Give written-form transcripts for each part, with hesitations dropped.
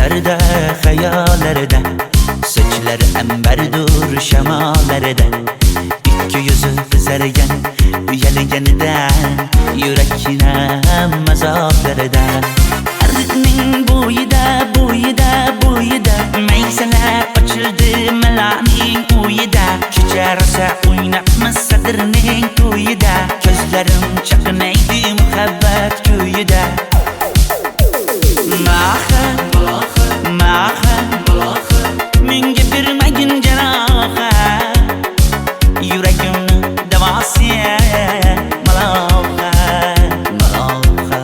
Düşlerde, hayallarda, saçları emberdur şemalarda. İki yüzü kızargan, uyalganidan, yurakina mazoblarda. Arıqning bo'yida, bo'yida, bo'yida, maysalar ochildi malaning uyida. Kecha rosa o'ynabmiz sadirning to'yida, ko'zlarim chaqnaydi muhabbat kuyida. Maha, maha, menga bermagin janoha, yuragimni davosi maloha, maloha.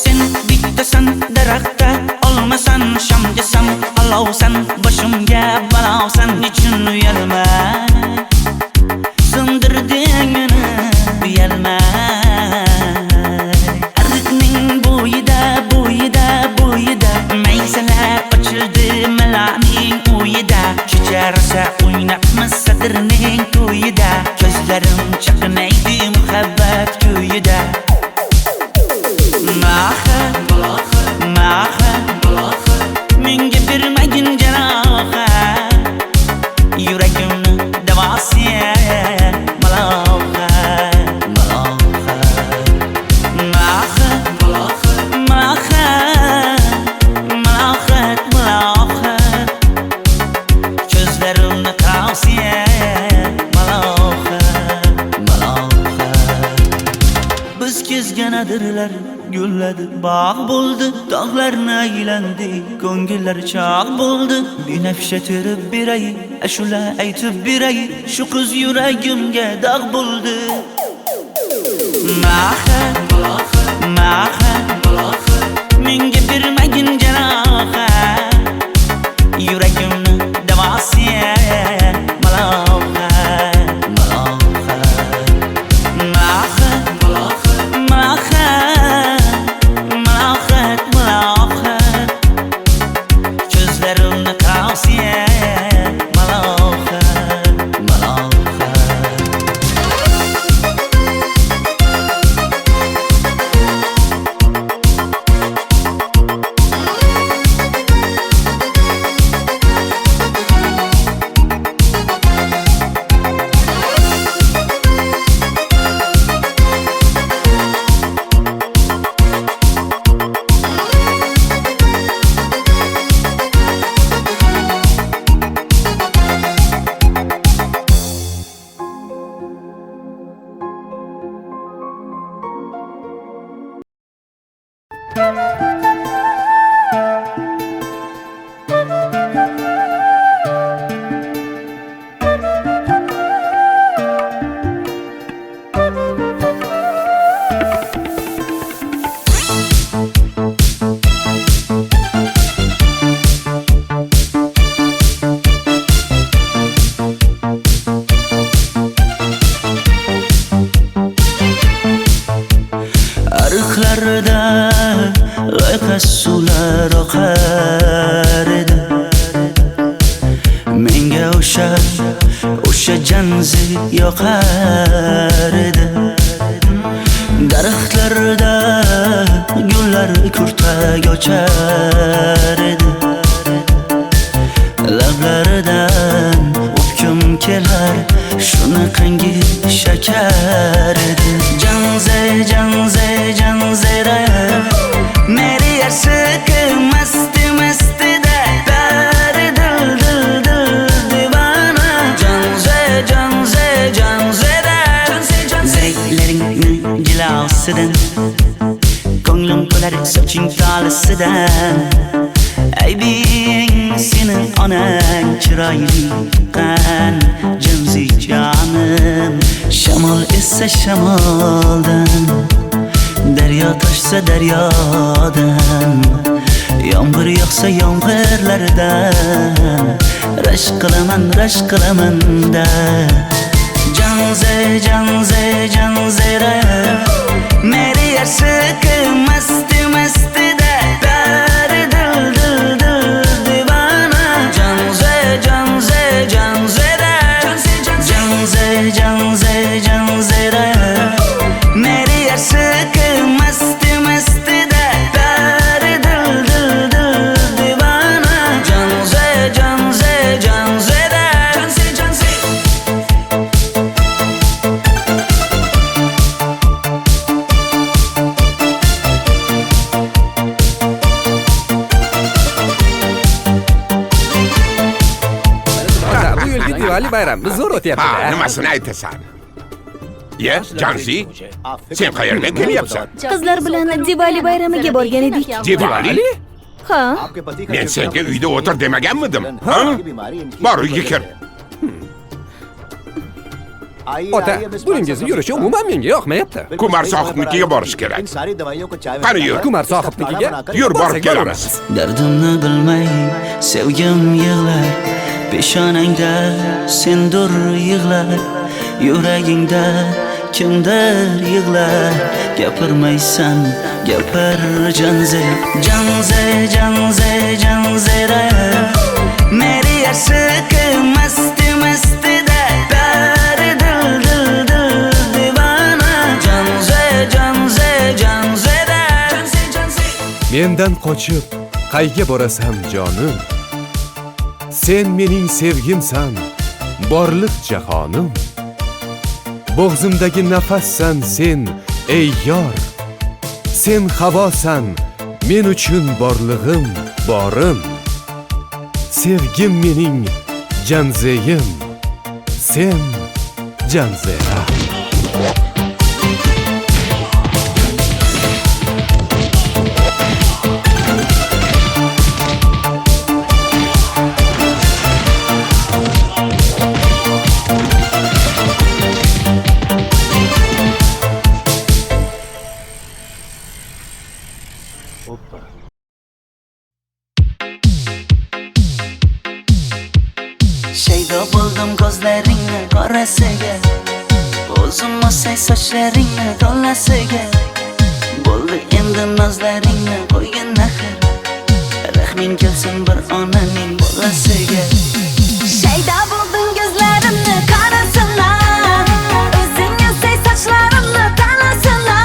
Sen bittasan daraxtda, olmasan shamgasan, olovsan boshimga balosan. Nechun uyalma, sindirding meni uyalma. Arıqning bo'yida, bo'yida, bo'yida, maysalar ochildi malaning uyida. Kecha rosa o'ynabmiz sadirning to'yida, ko'zlarim chaqnaydi muhabbat kuyida. Maha, maha, menga bermagin janoha, yuragimni davosi maloha, maloha. Maha, maha, malohat, malohat, ko'zlarimni tavsi maloha, maloha. Biz kezgan adirlar gulladi, bog' bo'ldi, tog'larni aylandi, ko'ngillar chog' bo'ldi. Binafsha terib beray, ashula aytib beray, shu qiz yuragimga dog' bo'ldi. Maha, maha, menga bermagin janoha, yuragimni davosi maloha, maloha. Maha, maha, malohat, malohat, ko'zlarimni tavsi maloha, maloha. Arıqlarda loyqa suvlar oqar edi, menga o'sha janzi yoqar edi. Daraxtlarda gullar kurtak ochar edi, lablaridan o'pkim kelar, shunaqangi shakar edi. Janze, janze, janzera, meri yarsiqi masti mastida, bari dil dil dil divana. Janze, janze, janzera, zeylaringni jilosidan, ko'nglim to'lar soching tolisidan. Aybing sening onang chiroyli qan, janzi jonim. Shamol essa shamoldan, daryo toshsa daryodan, yomg'ir yog'sa yomg'irlardan, rashk qilaman da. Janze, janze, janzera, meri yarsiqi masti mastida, bari dil dil dil Diwali bayramimiz zo'r Ha, o'tyapti-da. nimasini aytasan? Ye, Janzi, sen qayerdan kelyapsan? Qizlar bilan Diwali bayramiga borgan edik. Diwali? Ha, Men senga uyda o'tir demaganmidim? Ha? Bor, uyga kir. Ota, buningizni yurishi umuman menga yoqmayapti. Kumar sohibnikiga borish kerak. Qani yur. Kumar sohibnikiga Yur, borib borsak kelamiz. Dardimni bilmay sevgim yig'lar, peshonangda sendur yig'lar, yuragingda kimdir yig'lar. Gapirmaysan, gapir Janze, Janze, Janze, Janzera. Meri aşık masti masti da pari dil dil dil divana. Janze, Janze, Janzera. Janze, Janze. Mendan qochib qayga borasan jonim? Sen mening sevgimsan, borliq jahonim. Bo'g'zimdagi nafassan sen, ey yor. Sen havosan, men uchun borlig'im, borim. Sevgim mening Janzeyim, sen Janzera. Shaydo bo'ldim ko'zlaringni qorasiga, o'zim o'say sochlaringni to'lasiga. Bo'ldi endi nozlaringni qo'ygan naxir, rahming kelsin bir onaning bolasiga. shayda bo'lding ko'zlarimni qarasana, o'zing yasay sochlarimni tanasana.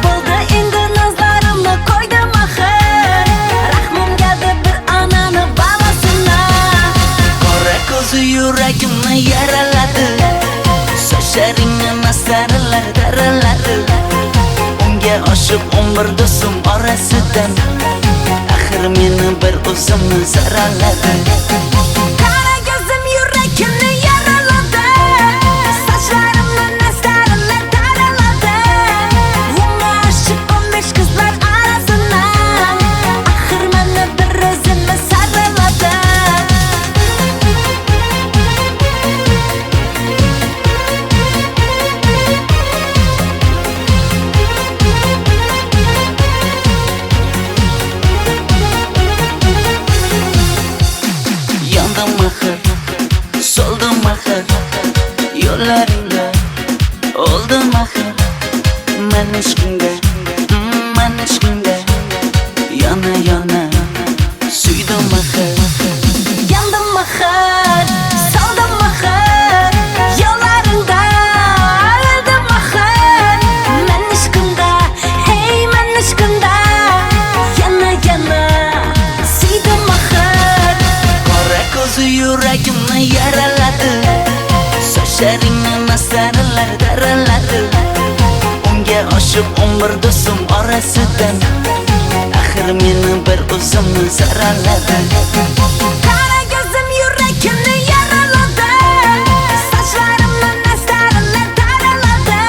Bo'ldi endi nazlarimni qo'ydim axir, rahmim keldi bir onani bolasina. Qora ko'zi yuragimni yaraladi, sochlaringni mastarlar daraladi. Unga oshiq 11 do'stim orasidan, axir meni bir o'zimni zaraladi. Qara ko'zim yuragimni yaraladi, sochlarimni nastarlar taraladi. Unga oshiq 15 qizlar arasina, axir meni bir o'zimni saraladi. Yandım axir, soldim axir, yo'llaringda oldim axir. Men ishqingda, men ishqingda yana yana suydim axir. Yandım axir, soldim axir, yo'llaringda oldim axir. Men ishqimda, hey men ishqimda yana yana suydim axir. Qora ko'zi yuragimni yaraladi, sochlaringni mastarlar daraladi. Unga oshiq 11 do'stim orasidan, axir meni bir o'zimni zaraladi. Qara ko'zim yuragimni yaraladi, sochlarimni nastarlar taraladi.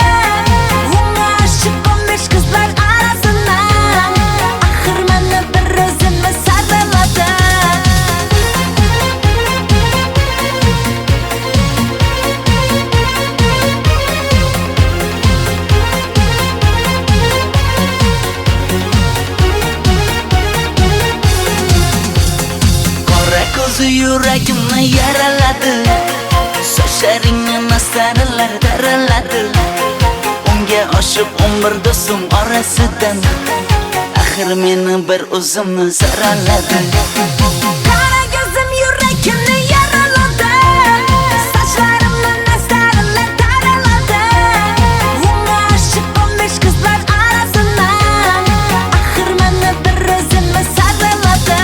Unga oshiq 15 qizlar arasina, axir meni bir o'zimni saraladi. Qora ko'zi yuragimni yaraladi, sochlaringni mastarlar daraladi. Unga oshiq 11 do'stim orasidan, axir meni bir o'zimni zaraladi. Qara ko'zim yuragimni yaraladi, sochlarimni nastarlar taraladi. Unga oshiq 15 qizlar arasina, axir meni bir o'zimni saraladi.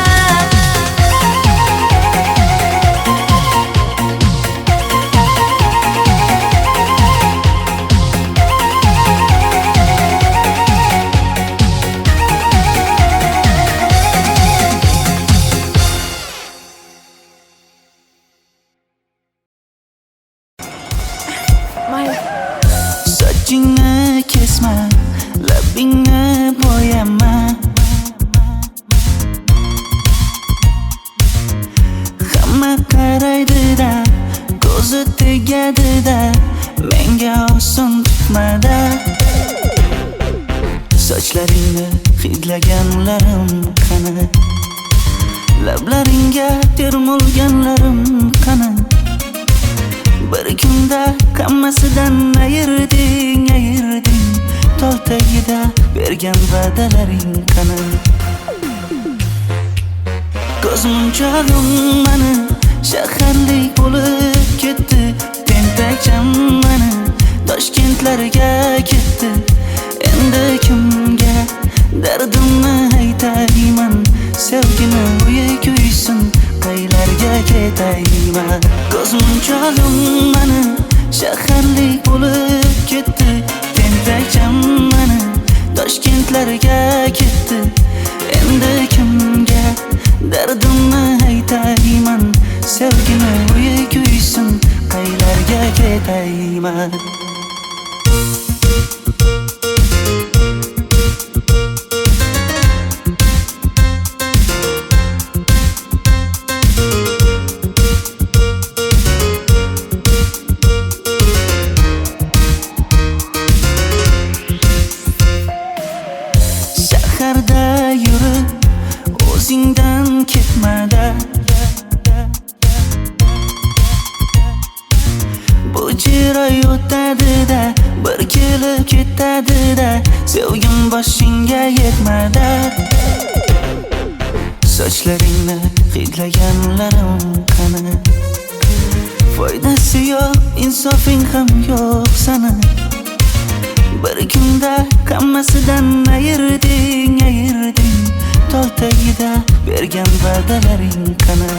Sochlaringni hidlaganlarim qani? Lablaringga termulganlarim qani? Bir kunda hammasidan ayırding Tol tagida bergan va'dalaring qani? Ko'zmunchog'im mani shaharlik bo'lib ketdi. Tentakcham mani Toshkentlarga ketdi. Endi kimga dardimni aytayman? Sevgini uyi kuysin, qaylarga ketayman? Ko'zmunchog'im mani shaharlik bo'lib ketdi. Tentakcham mani Toshkentlarga ketdi. Endi kimga dardimni aytayman? Sevgini uyi kuysin, qaylarga ketayman? Shaharda yurib o'zingdan ketmada, bu jiroy o'tadi-da, bir kelib ketadi-da, sevgim boshingga yetmada. Sochlaringni hidlaganlarim qani? Foydasi yo'q, insofing ham yo'q sana. Bir kunda hammasidan ayırding Tol tagida bergan va'dalaring qani?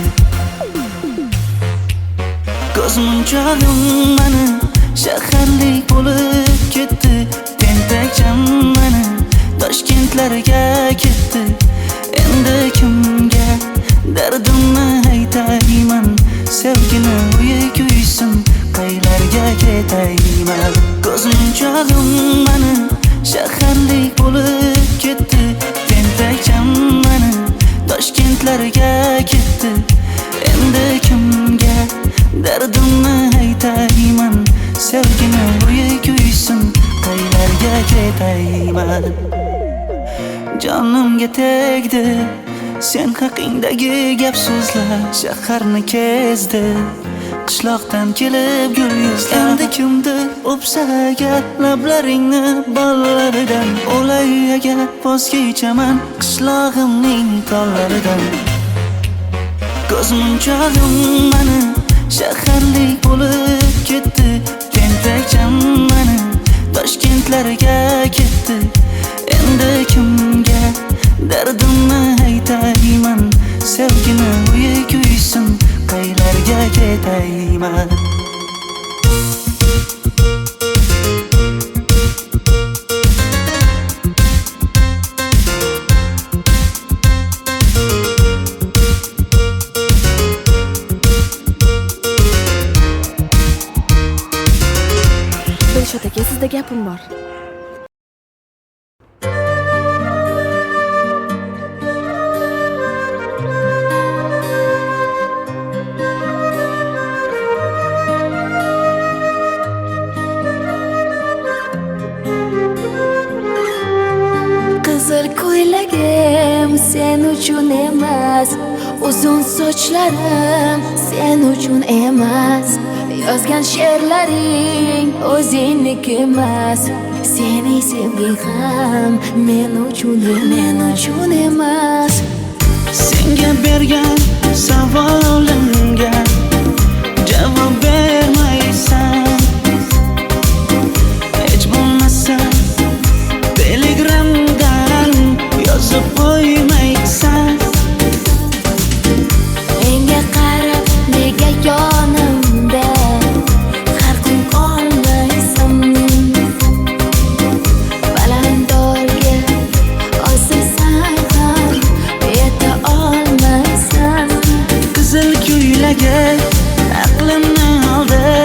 Ko'zmunchog'im mani shaharlik bo'lib ketdi. Tentakcham mani Toshkentlarga ketdi. Endi kimga dardimni aytayman? Sevgini uyi kuysin, qaylarga ketayman? Ko'zmunchog'im mani shaharlik bo'lib ketdi. Tentakcham mani Toshkentlarga ketdi. Endi kimga dardimni aytayman? Sevgini uyi kuysin, qaylarga ketayman? Jonimga tegdi sen haqingdagi gap so'zlar, shaharni kezdi qishloqdan kelib gul yuzlar. Endi kimdir o'psa agar lablaringni bollaridan, o'lay agar voz kechaman qishlog'imning tollaridan. Ko'zmunchog'im mani shaharlik bo'lib ketdi. Tentakcham mani Toshkentlarga ketdi. Endi kimga dardimni aytayman? Sevgini uyi kuysin, qaylarga ketayman? Dilshod aka, sizda gapim bor. Qizil ko'ylagim sen uchun emas, uzun sochlarim sen uchun emas, yozgan she'rlaring o'zingniki emas, sening sevging ham men uchun emas. Senga bergan savolimga javob bermaysan. Hech bo'lmasa Telegramdan yozib qo'ymaysan. Menga qarab nega yonimda har kun qolmaysan? Balandorga osilsang ham yeta olmaysan. Qizil ko'ylagi aqlimni oldi.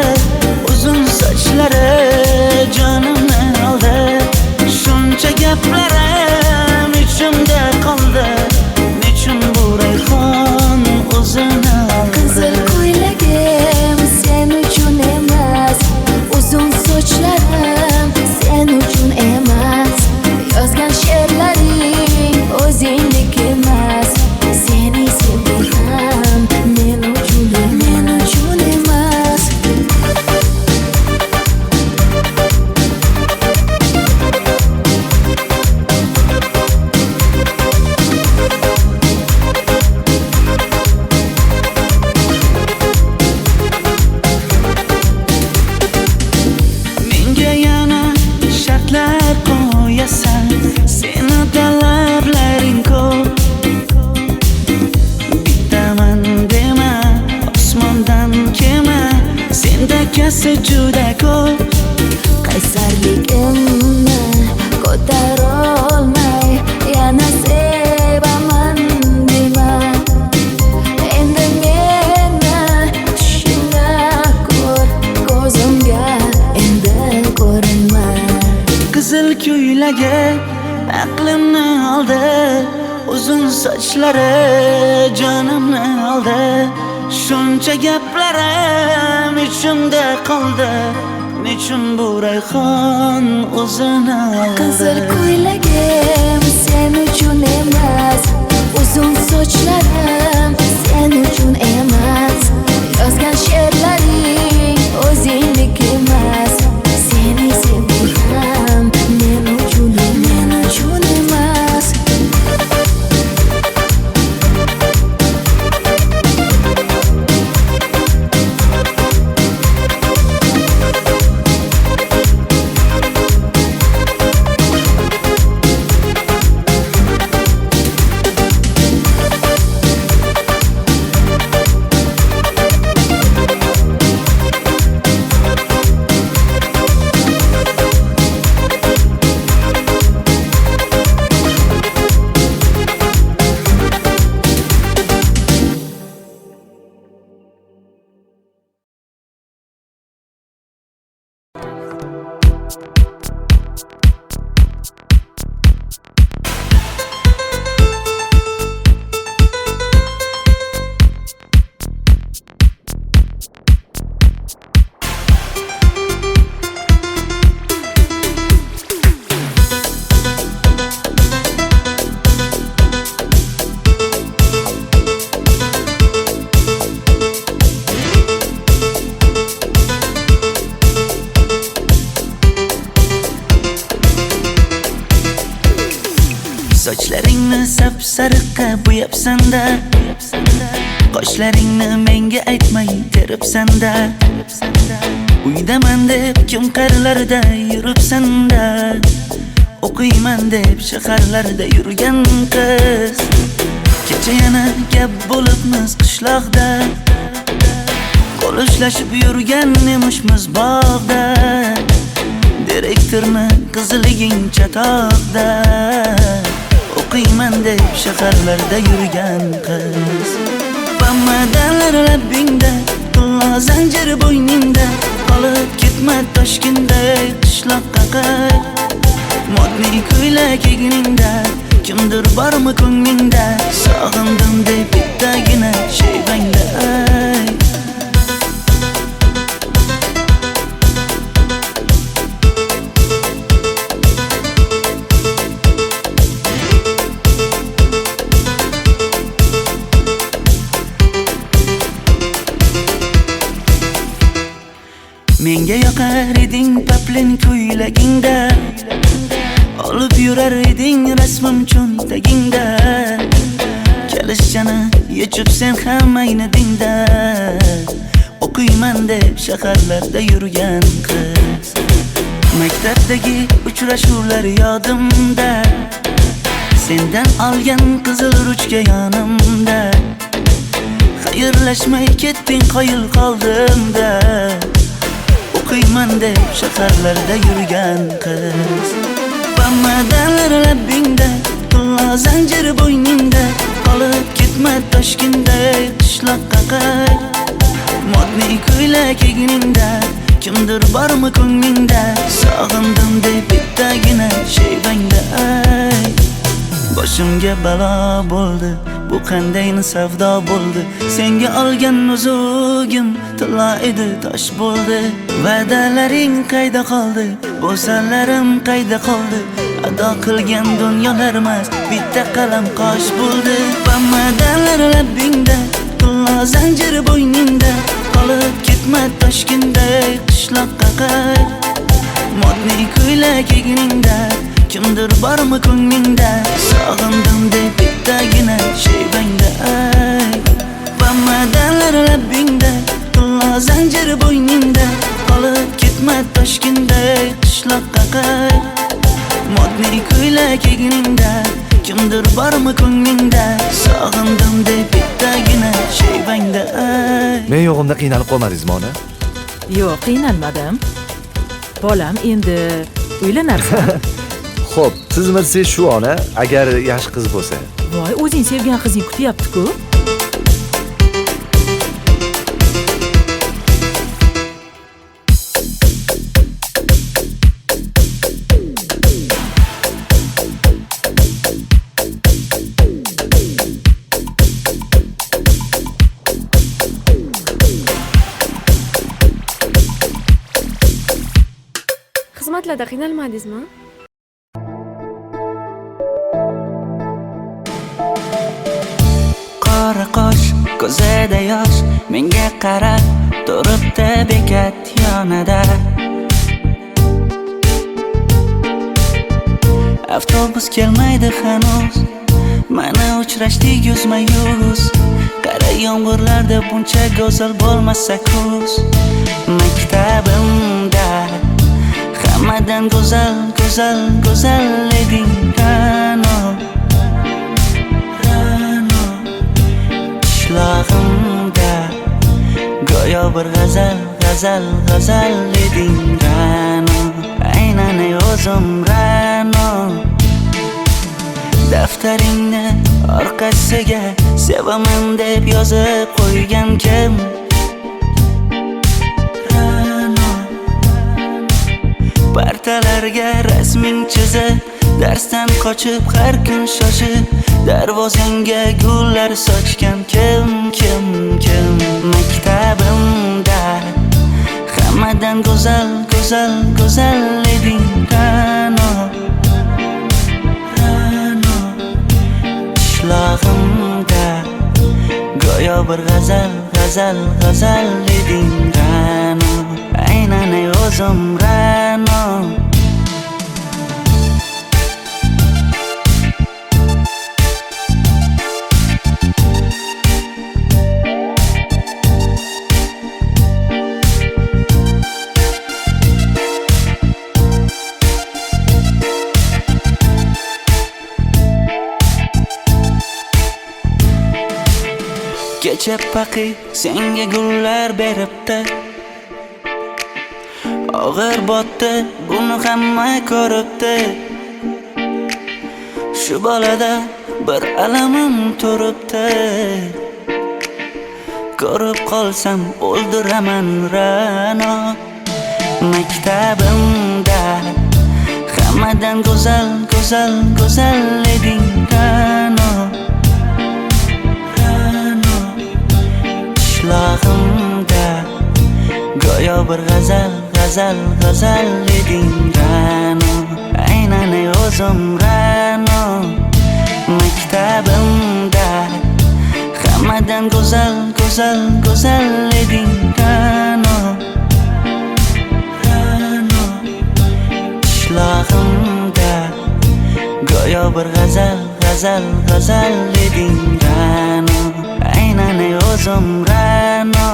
esa juda ko'p. qaysarligimni ko'tarolmay yana sevaman dema. Endi meni tushingda ko'r, ko'zimga endi ko'rinma. Qizil ko'ylagi aqlimni oldi, uzun sochlari jonimni oldi. Shuncha gaplarim ichimda qoldi, nechun bu rayhon o'zini oldi. Qizil ko'ylagim sen uchun emas, uzun sochlarim sen uchun emas. Yozgan she'rlaring o'zingdek emas. Seni sevdim men uchun emas. Sochlaringni sap-sariqqa bo'yabsan-da, qoshlaringni menga aytmay teribsan-da. Uydaman deb kim qarlarda yuribsan-da, o'qiyman deb shaharlarda yurgan qiz. Kecha yana gap bo'libmiz qishloqda, qo'l ushlashib yurgan emishmiz bog'da. Direktorni qiziliging chatoqda, o'qiyman deb shaharlarda yurgan qiz. Bamadanlar labbingda, tilla zanjir bo'yningda, qolib ketma Toshkentda qishloqqa qayt. Modniy ko'ylak egningda, kimdir bormi ko'nglingda, sog'indim deb bittagina shevangda ayt. Menga yoqar eding paplin ko'ylagingda, olib yurar eding rasmim cho'ntagingda. Kalishchani yechib sen ham aynadingda, o'qiyman deb shaharlarda yurgan qiz. Maktabdagi uchrashuvlar yodimda, sendan olgan qizil ruchka yonimda. Xayrlashmay ketding qoyil qoldimda, o'qiyman deb shaharlarda yurgan qiz. Bamadanlar labbingda, tilla zanjir bo'yningda, qolib ketma Toshkentda qishloqqa qayt. Modniy ko'ylak egningda, kimdir bormi ko'nglingda, sog'indim deb bittagina shevangda ayt. Boshimga balo bo'ldi, bu qanday savdo bo'ldi. Senga olgan nuzugim tilla edi, tosh bo'ldi. Va'dalaring qayda qoldi, bo'salarim qayda qoldi. Ado qilgan dunyolar emas, bitta qalam qosh bo'ldi. Bamadanlar labbingda, tilla zanjir bo'yningda, qolib ketma Toshkentda qishloqqa qayt. Modniy ko'ylak egningda, kimdir bormi ko'nglingda, sog'indim deb bittagina shevangda ayt. Bamadanlar labbingda, tilla zanjir bo'yningda, qolib ketma Toshkentda qishloqqa qayt. Modniy ko'ylak egningda, kimdir bormi ko'nglingda, sog'indim deb bittagina shevangda ayt. Men yo'g'imda qiynalib qolmadingizmi ona? Yo'q, qiynalmadim. Bolam, endi uylanarsan. Xo'p, siz shu ona agar yaxshi qiz bo'lsa. Voy, o'zing sevgan qizing kutyapti-ku. Xizmatlarda qiynalmadingizmi? Qora qosh, ko'zida yosh, menga qarab turibdi bekat yonida. Avtobus kelmaydi hanuz, mana uchrashdik yuzma-yuz. Qara yomg'irlarda buncha go'zal bo'lmasa kuz. Maktabimda hammadan go'zal, go'zal, go'zal eding Ra'no. Qishlog'imda go'yo bir g'azal, g'azal, g'azal eding Ra'no. Aynan o'zim Ra'no. Daftaringni orqasiga sevaman deb yozib qo'ygan kim? Partalarga rasming chizib, darsdan qochib har kun shoshib, darvozangga gullar sochgan kim? Maktabimda hammadan go'zal, go'zal, go'zal eding Ra'no. Qishlog'imda go'yo bir g'azal, g'azal, g'azal eding Ra'no. Aynan o'zim Ra'no. Kecha paqi senga gullar beribdi, og'ir botdi, buni hamma ko'ribdi. Shu bolada bir alamim turibdi, ko'rib qolsam o'ldiraman Ra'no. Maktabimda hammadan go'zal, go'zal, go'zal eding Ra'no. Qishlog'imda go'yo bir g'azal, g'azal, g'azal eding Ra'no. Aynan o'zim Ra'no. Maktabimda hammadan go'zal, go'zal, go'zal eding Ra'no. Qishlog'imda go'yo bir g'azal, g'azal, g'azal eding Ra'no. Aynan o'zim Ra'no.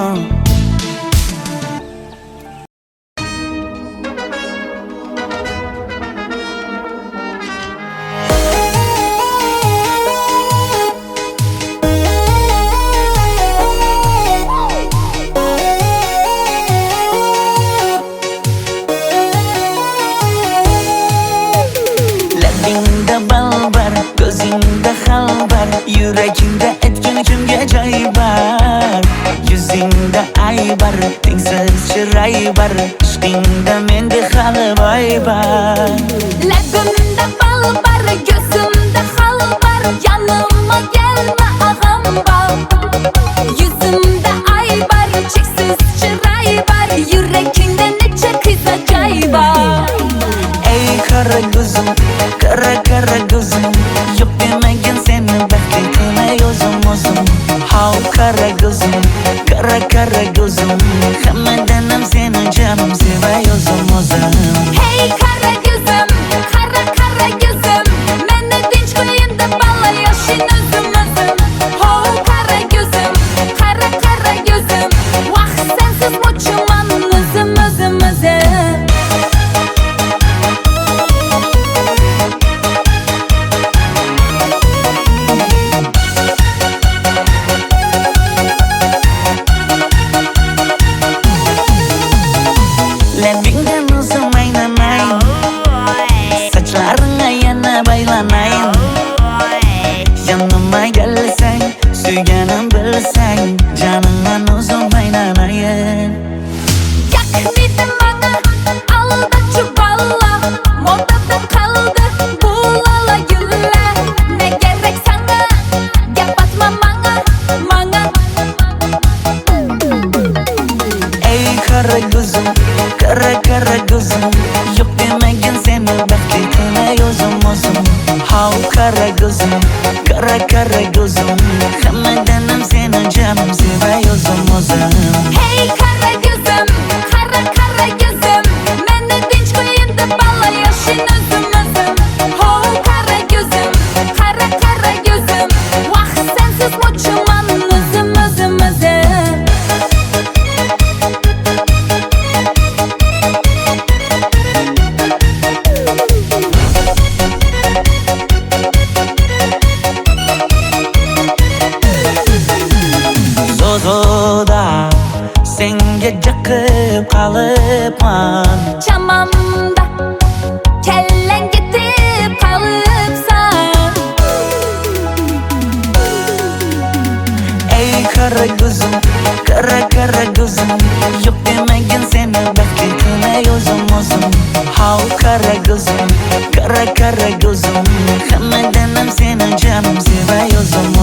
Labingda balbar, ko'zingda xalbar, yuragingda etgan kimga joy bar. Yuzingda aybar, tengsiz chiray bar, ishqingda menda hali boy bar. Labimda balbar, ko'zimda xalbar, yanıma gelme ağam bal. Yuzimda aybar, cheksiz chiray bar, yuragingda necha qiza joy bar. Ey qara ko'zim, qara qara ko'zim, yo'q demagan seni baxtli qilay o'zim. Hav qara ko'zim, qara qara ko'zim, hammadan ham seni jonim sevay o'zim. Hey qara ko'zim, qara qara ko'zim, meni tinch qo'yinda balla yoshing o'zim. Hav qara ko'zim, qara qara ko'zim, vaqt sensiz mo'chiman o'zim. Kara kara gözüm Hammadanam seni canım sevay o'zim Hey kara gözüm, kara kara gözüm Meni tinch qo'yin deb balla yashin o'zim Ho kara gözüm, kara kara gözüm Vaqt sensiz mo'chiman o'zim Zozoda senga jiqib qolibman Chamamda kellang ketib qolibsan Ey kara gözüm kara kara gözüm Yok demagin seni baxtli qilay o'zim How kara gözüm kara gözüm Hammadanam seni canım sevay o'zim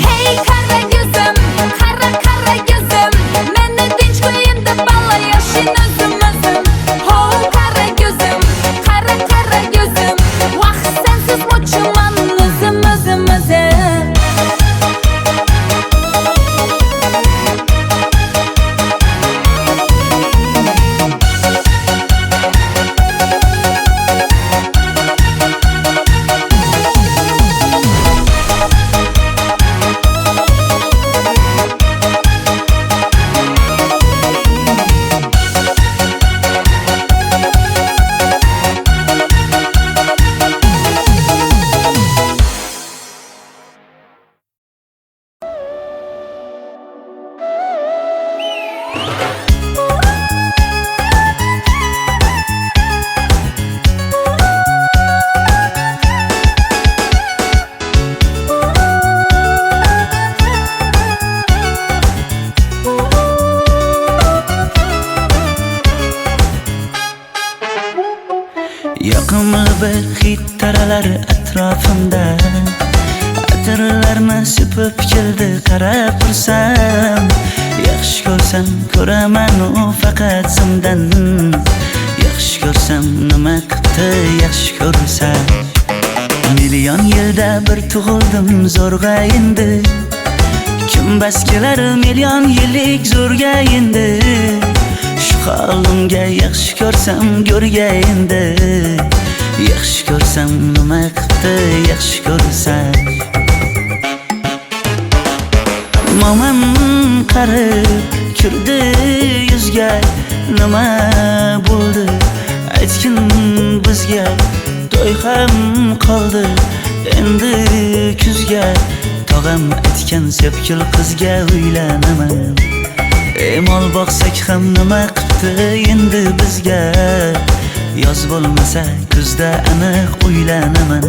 Hey kara gözüm, kara kara gözüm Meni tinch qo'yin deb balla yashin o'zim Ho kara gözüm, kara kara gözüm Vaqt sensiz mo'chiman o'zim Yoqimli bir hid taralar atrofimda Atirlarni sepib keldi qarab tursam Yaxshi ko'rsam ko'raman u faqat simdan Yaxshi ko'rsam nima qildi yaxshi ko'rsam Million yilda bir tug'ildim zo'rg'a endi Kim bas kelar million yillik zo'rga endi Shu holimga yaxshi ko'rsam go'rga endi Yaxshi ko'rsam nima qildi yaxshi ko'rsam Momam qarib kirdi yuzga Nima bo'ldi aytgin bizga To'y ham qoldi endi kuzga Tog'am aytgan sepkil qizga uylanaman Mol boqsak ham nima qildi endi bizga Yoz bo'lmasa kuzda aniq uylanaman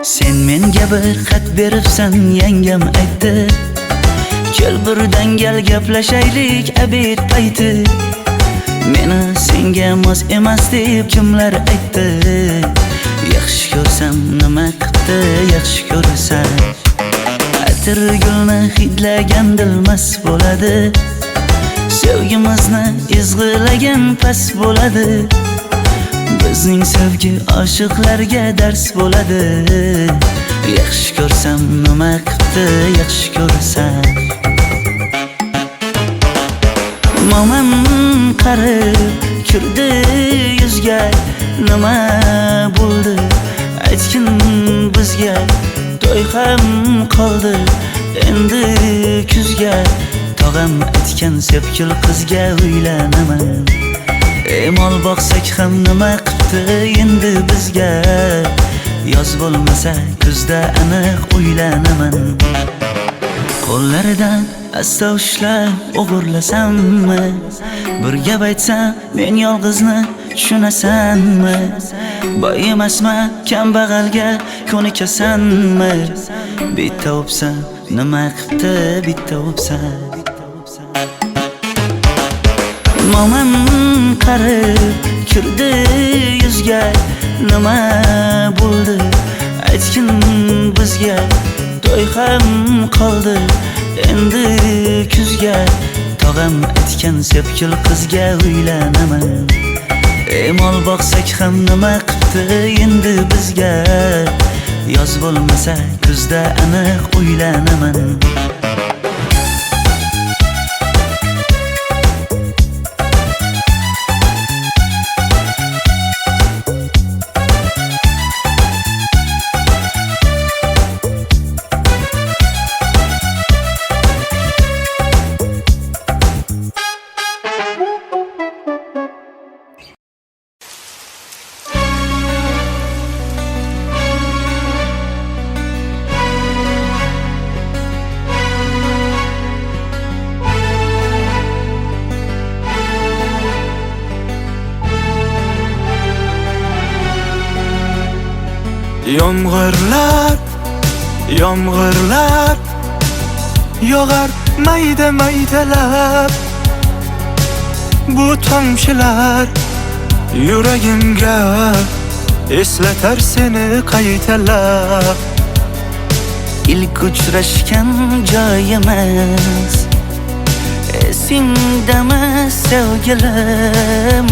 Sen menga bir xat beribsan yangam aytdi Kel birdan gal gaplashaylik abid payti Meni senga mos emas deb kimlar aytdi Yaxshi ko'rsam nima qildi yaxshi ko'rsam Atir gulni hidlagan dilmas bo'ladi Sevgimizni izg'ilagan pas bo'ladi Bizning sevgi oshiqlarga dars bo'ladi Yaxshi ko'rsam nima qildi yaxshi ko'rsam Momam qarib kirdi yuzga Nima bo'ldi aytgin bizga To'y ham qoldi endi kuzga Tog'am aytgan sepkil qizga uylanaman Mol boqsak ham nima qildi endi bizga Yoz bo'lmasa kuzda aniq uylanaman Qo'llaridan asta ushlab o'g'irlasammi Bir gap aytsam men yolg'izni tushunasanmi Boy emasman kambag'alga ko'nikasanmi Bitta o'psam nima qildi bitta o'psam Mo'min qarib kirdi yuzga, nima bo'ldi aytgin bizga. To'y ham qoldi endi kuzga, tog'am aytgan sepkil qizga uylanaman. Mol boqsak ham nima qipti endi bizga, yoz bo'lmasa kuzda aniq uylanaman. Yomg'irlar, yomg'irlar yog'ar mayda maydalab. Bu tomchilar yuragimga eslatar seni qaytalab. İlk uchrashgan joyimiz esingdami sevgilim?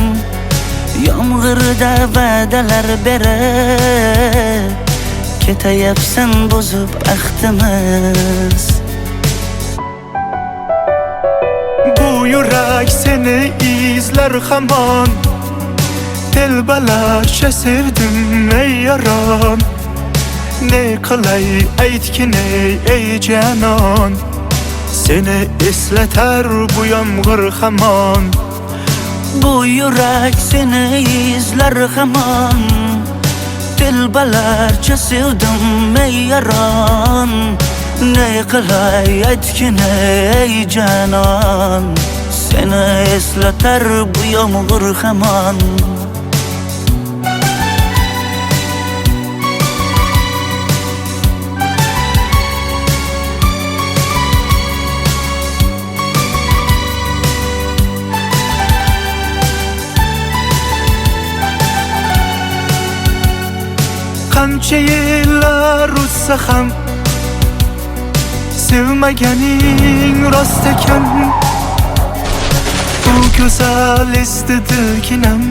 Yomg'irda va'dalar berib ketayapsan bozib ahdimiz. Bu yurak seni izler hamon, telbalarcha sevdim ey yaron. Ne qilay aytgin ey canon, seni eslatar bu yomg'ir hamon. Bu yurak seni izler hamon, telbalarcha sevdim ey yaron. Ne qilay aytgin ey canon, seni eslatar bu yomg'ir hamon. Qancha yillar o'tsa ham sevmaganing rost ekan. Bu go'zal esdi dilginam,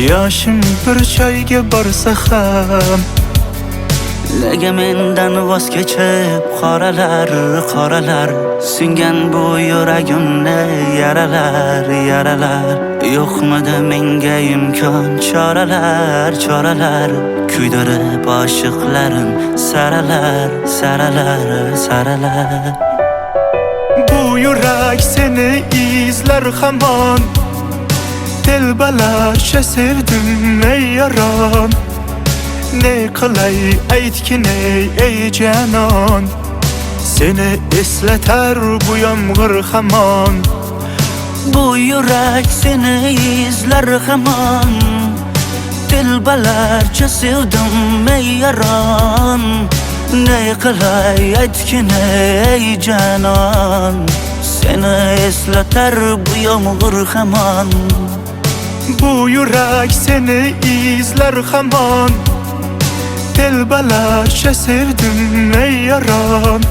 yoshim bir joyga borsa ham. Nega mendan voz kechib qoralar, qoralar singan bu yuragimni yaralar, yaralar. Yo'qmidi menga imkon choralar, choralar kuydirib oshiqlarim saralar, saralar, saralar. Bu yurak seni izler hamon, telbalarcha sevdim ey yaron. Ne qilay aytgin ey canon, seni eslatar bu yomg'ir hamon. Bu yurak seni izler hamon, telbalarcha sevdim ey yaron. Ne qilay aytgin ey canon, seni eslatar bu yomg'ir hamon. Bu yurak seni izler hamon, telbalarcha sevdim ey yaron.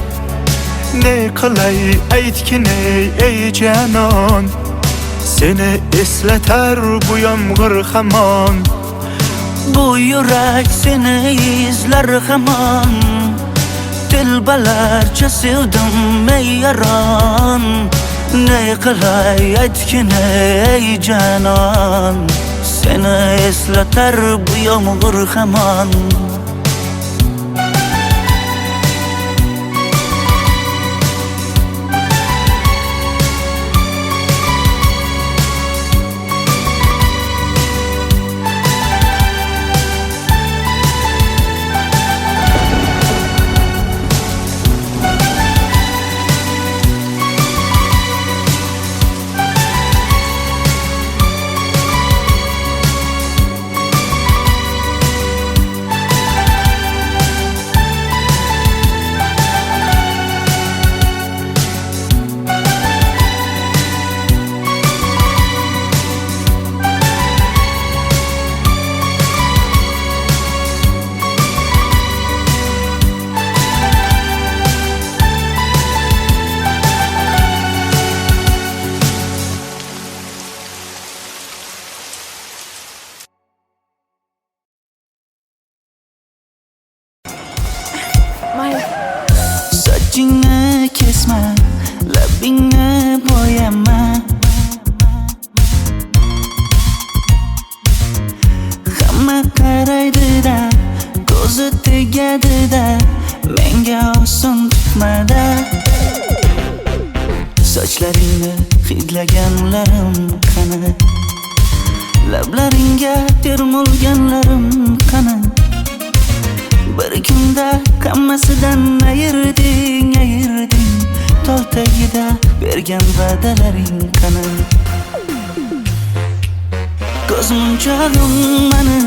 Ne qilay aytgin ey canon, seni eslatar bu yomg'ir hamon. Bu yurak seni izler hamon, telbalarcha sevdim ey yaron. Ne qilay aytgin ey canon, seni eslatar bu yomg'ir hamon. kesma, labingni bo'yama. Hamma qaraydi-da, ko'zi tegadi-da, menga oson tutmada. Sochlaringni hidlaganlarim qani, lablaringga termulganlarim qani. Bir kunda hammasidan ayırding, tol tagida bergan va'dalaring qani. Ko'zmunchog'im mani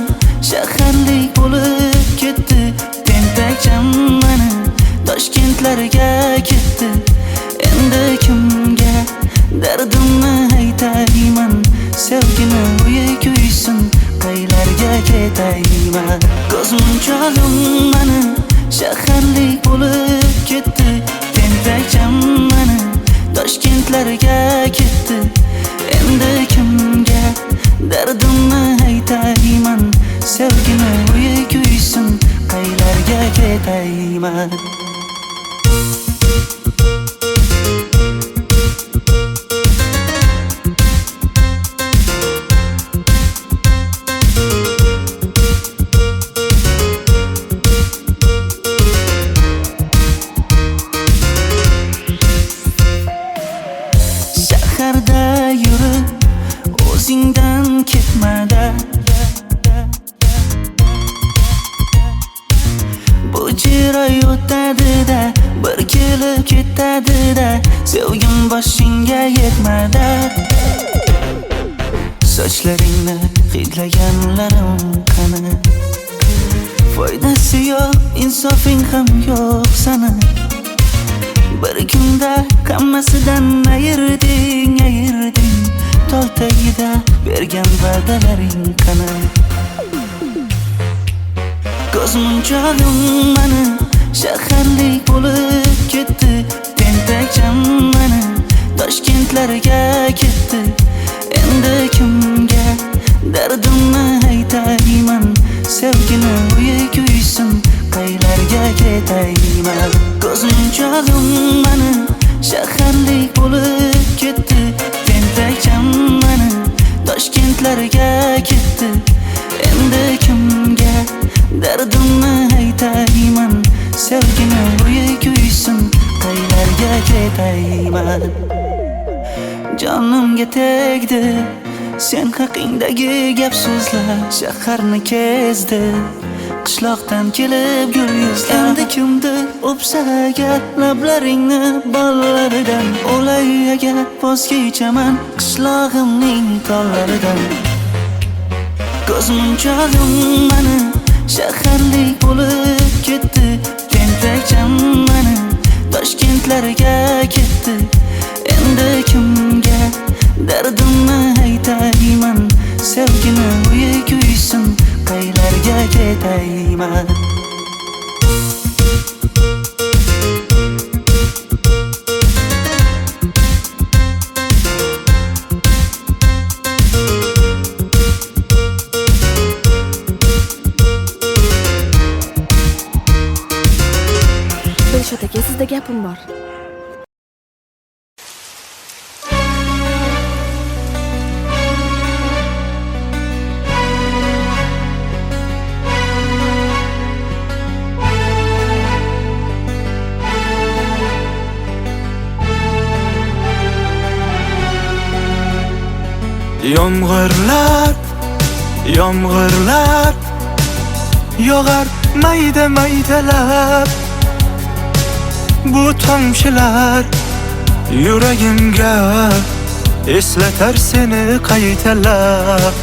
shaharlik bo'lib ketdi, tentakcham mani Toshkentlarga ketdi. Endi kimga dardimni aytayman, sevgini uyi kuysin, qaylarga ketayman. Ko'zmunchog'im mani shaharlik bo'lib ketdi, tentakcham mani Toshkentlarga ketdi. Endi kimga dardimni aytayman, sevgini uyi kuysin, qaylarga ketayman. Shaharda yurib o'zingdan ketmada, bu jiroy o'tadi-da, bir kelib ketadi-da, sevgim boshingga yetmada. Sochlaringni hidlaganlarim qani, foydasi yo'q, insofing ham yo'q sana. Bir kunda hammasidan ayırding, tol tagida bergan va'dalaring qani. Ko'zmunchog'im mani shaharlik bo'lib ketdi, tentakcham mani Toshkentlarga ketdi. Endi kimga dardimni aytayman, sevgini uyi kuysin, qaylarga ketayman. Ko'zmunchog'im mani shaharlik bo'lib ketdi, tentakcham mani Toshkentlarga ketdi. Endi kimga dardimni aytayman, sevgini uyi kuysin, qaylarga ketayman. Jonimga tegdi sen haqingdagi gap so'zlar, shaharni kezdi qishloqdan kelib gul yuzlar. Endi kimdir o'psa agar lablaringni bollaridan, o'lay agar voz kechaman qishlog'imning tollaridan. Ko'zmunchog'im mani shaharlik bo'lib ketdi, tentakcham mani Toshkentlarga ketdi. Endi kimga dardimni aytayman, sevgini uyi kuysin, qaylarga ketayman. Dilshod aka, sizda gapim bor. Yomg'irlar yog'ar mayda-maydalab, bu tomchilar yuragimga eslatar seni qaytalab.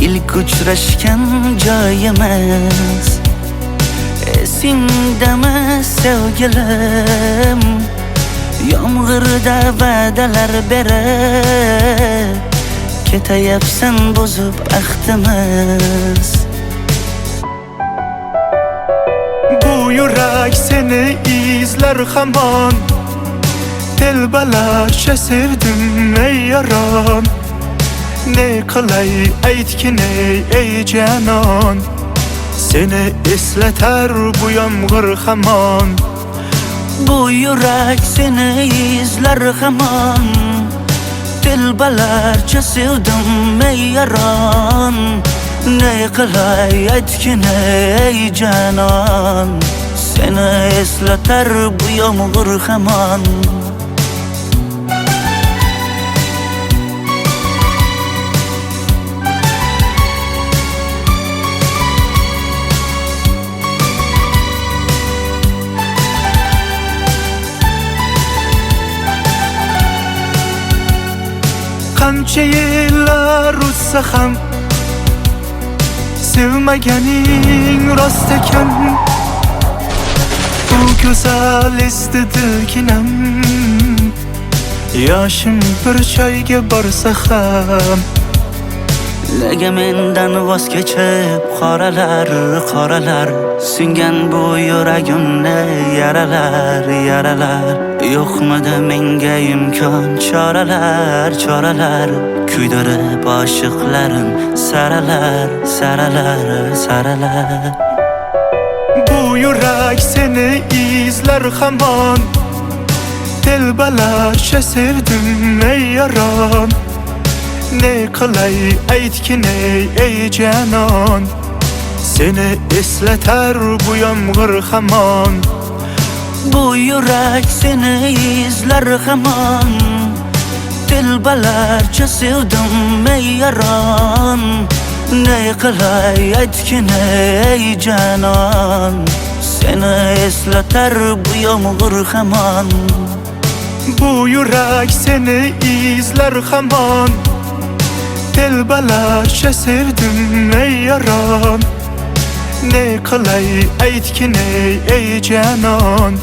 İlk uchrashgan joyimiz esingdami sevgilim? Yomg'irda va'dalar berib ketayapsan bozib ahdimiz. Bu yurak seni izlar hamon, telbalarcha sevdim ey yaron. Ne qilay aytgin ey janon, seni eslatar bu yomg'ir hamon. Bu yurak seni izler hamon. Dilbalarcha sevdim ey yaron. Ne qilay aytgin ey janon. Seni eslatar bu yomg'ir hamon. Qancha yillar o'tsa ham sevmaganing rost ekan. Bu go'zal esdi dilginam. Yoshim bir joyga borsa ham Nega mendan voz kechib qoralar singan bu yuragimni yaralar yo'qmidi menga imkon choralar kuydirib oshiqlarim saralar bu yurak seni izler hamon. Dilbalarcha sevdim ey yaron. Ne qilay aytgin ey janon. Seni eslatar bu yomg'ir hamon. Bu yurak seni izler hamon. Dilbalarcha sevdim ey yaron. Ne qilay aytgin ey janon. Seni eslatar bu yomg'ir hamon. Bu yurak seni izler hamon. Dilbalarcha sevdim ey yaron. Ne qilay aytgin ey janon.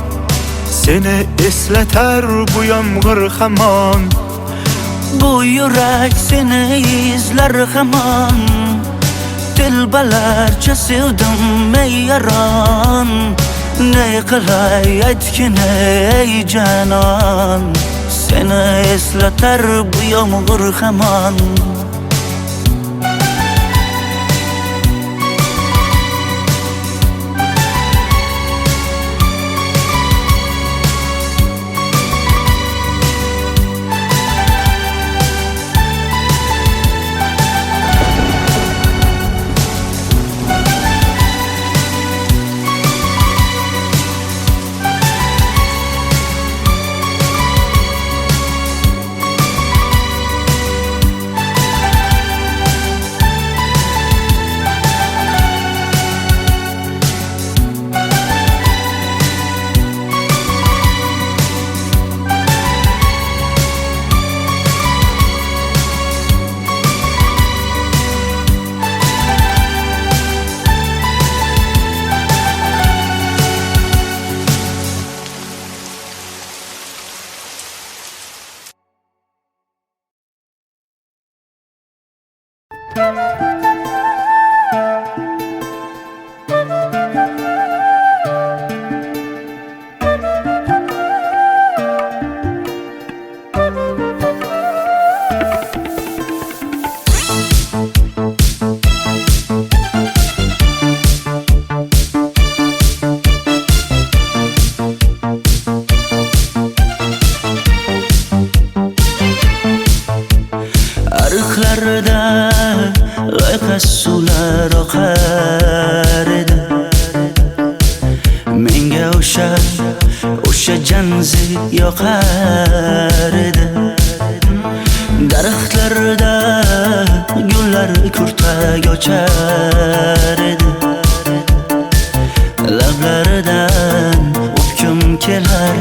Seni eslatar bu yomg'ir hamon. Bu yurak seni izler hamon. Dilbalarcha sevdim ey yaron. Ne qilay aytgin ey janon. Seni eslatar bu yomg'ir hamon. o'sha janzi yoqar edi. Daraxtlarda gullar kurtak ochar edi. Lablaridan o'pkim kelar,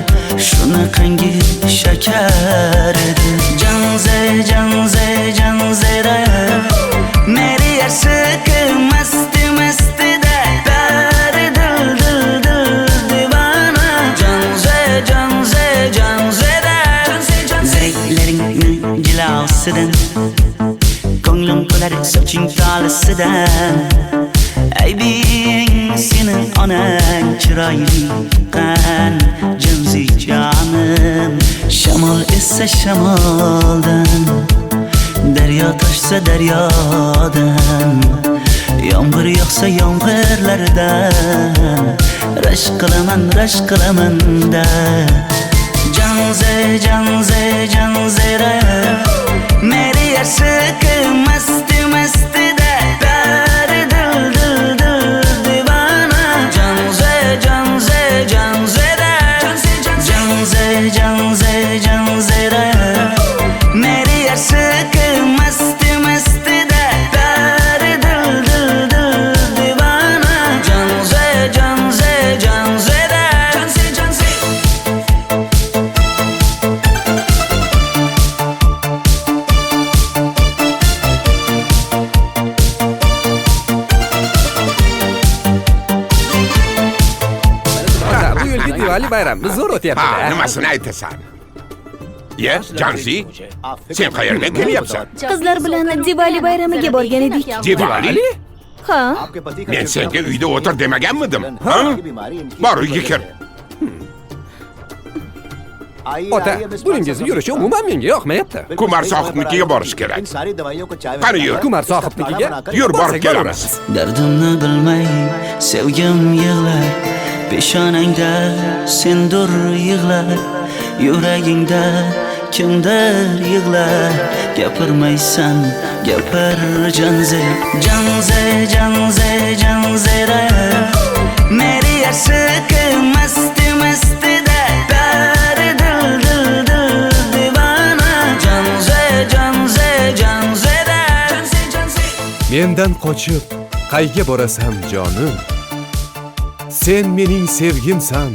shunaqangi shakar edi. Janze janze janzera meri yarsi masti masti da dari dil dil dil divana. Janze janze janzera zeylaringni jilosidan ko'nglim qolar soching tolisidan. Aybing senin onang chiroyli qan janzi jonim. Shamol essa shamoldan, daryo toshsa daryodan, yomg'ir yog'sa yomg'irlardan, rashk qilaman-da. Janzera meri ashq masti da dar dil divana. Janzera meri ashq masti da dar dil divana. Janzera Bu yilgi Diwali bayrami zo'r Ha, o'tyapti-da. nimasini aytasan? Ye, Janzi, sen qayerdan kelyapsan? Qizlar bilan Diwali bayramiga borgan edik. Diwali? Ha, Men senga uyda o'tir demaganmidim? Ha? Bor uyga kir. Ota, buningizni yurishi umuman menga yoqmayapti. Kumar sohibnikiga borish kerak. Qani yur. Kumar sohibnikiga Yur, borib borsak kelamiz. Dardimni bilmay sevgim yig'lar, peshonangda sendur yig'lar, yuragingda kimdir yig'lar. Gapirmaysan, gapir janzera meri ashq masti da dar dil divana. Janzera Mendan qochib qayga borasan jonim? Sen mening sevgimsan,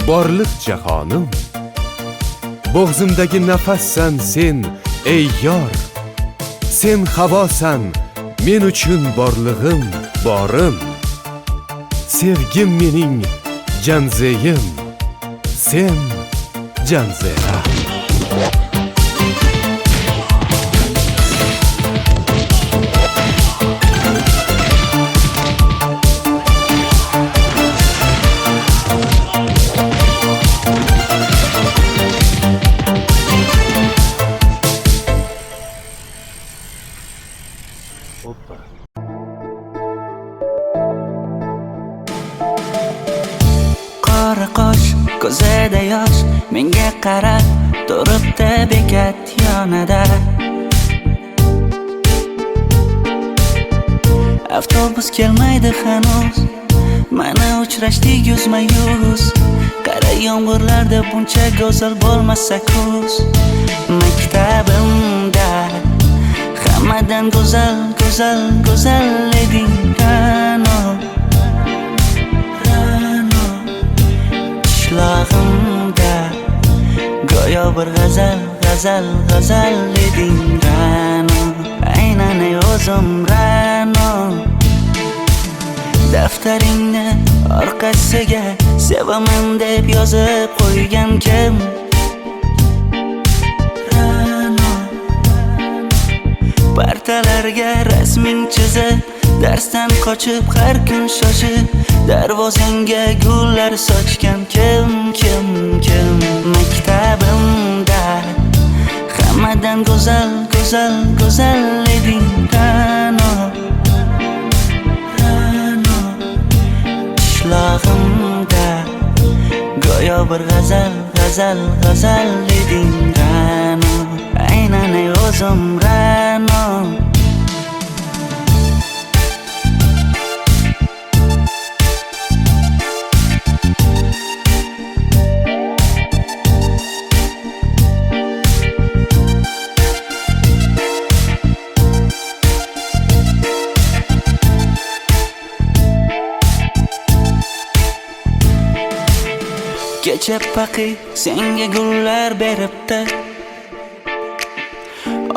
borliq jahonim. Bo'g'zimdagi nafassan sen, ey yor. Sen havosan, men uchun borlig'im, borim. Sevgim mening janzeyim, sen janzera. Qora qosh, ko'zida yosh, menga qarab turibdi bekat yonida. Avtobus kelmaydi hanuz, mana uchrashdik yuzma-yuz. Qara yomg'irlarda buncha go'zal bo'lmasa kuz. Maktabimda hammadan go'zal eding Ra'no. Qishlog'imda go'yo bir g'azal eding Ra'no. Aynan o'zim Ra'no. Daftaringni orqasiga sevaman deb yozib qo'ygan kim? Ra'no. Partalarga rasming chizib, darsdan qochib har kun shoshib, darvozangga gullar sochgan kim? Maktabimda hammadan go'zal eding Ra'no. Qishlog'imda go'yo bir g'azal eding Ra'no. Aynan o'zim Ra'no. Kecha paqi senga gullar beribdi,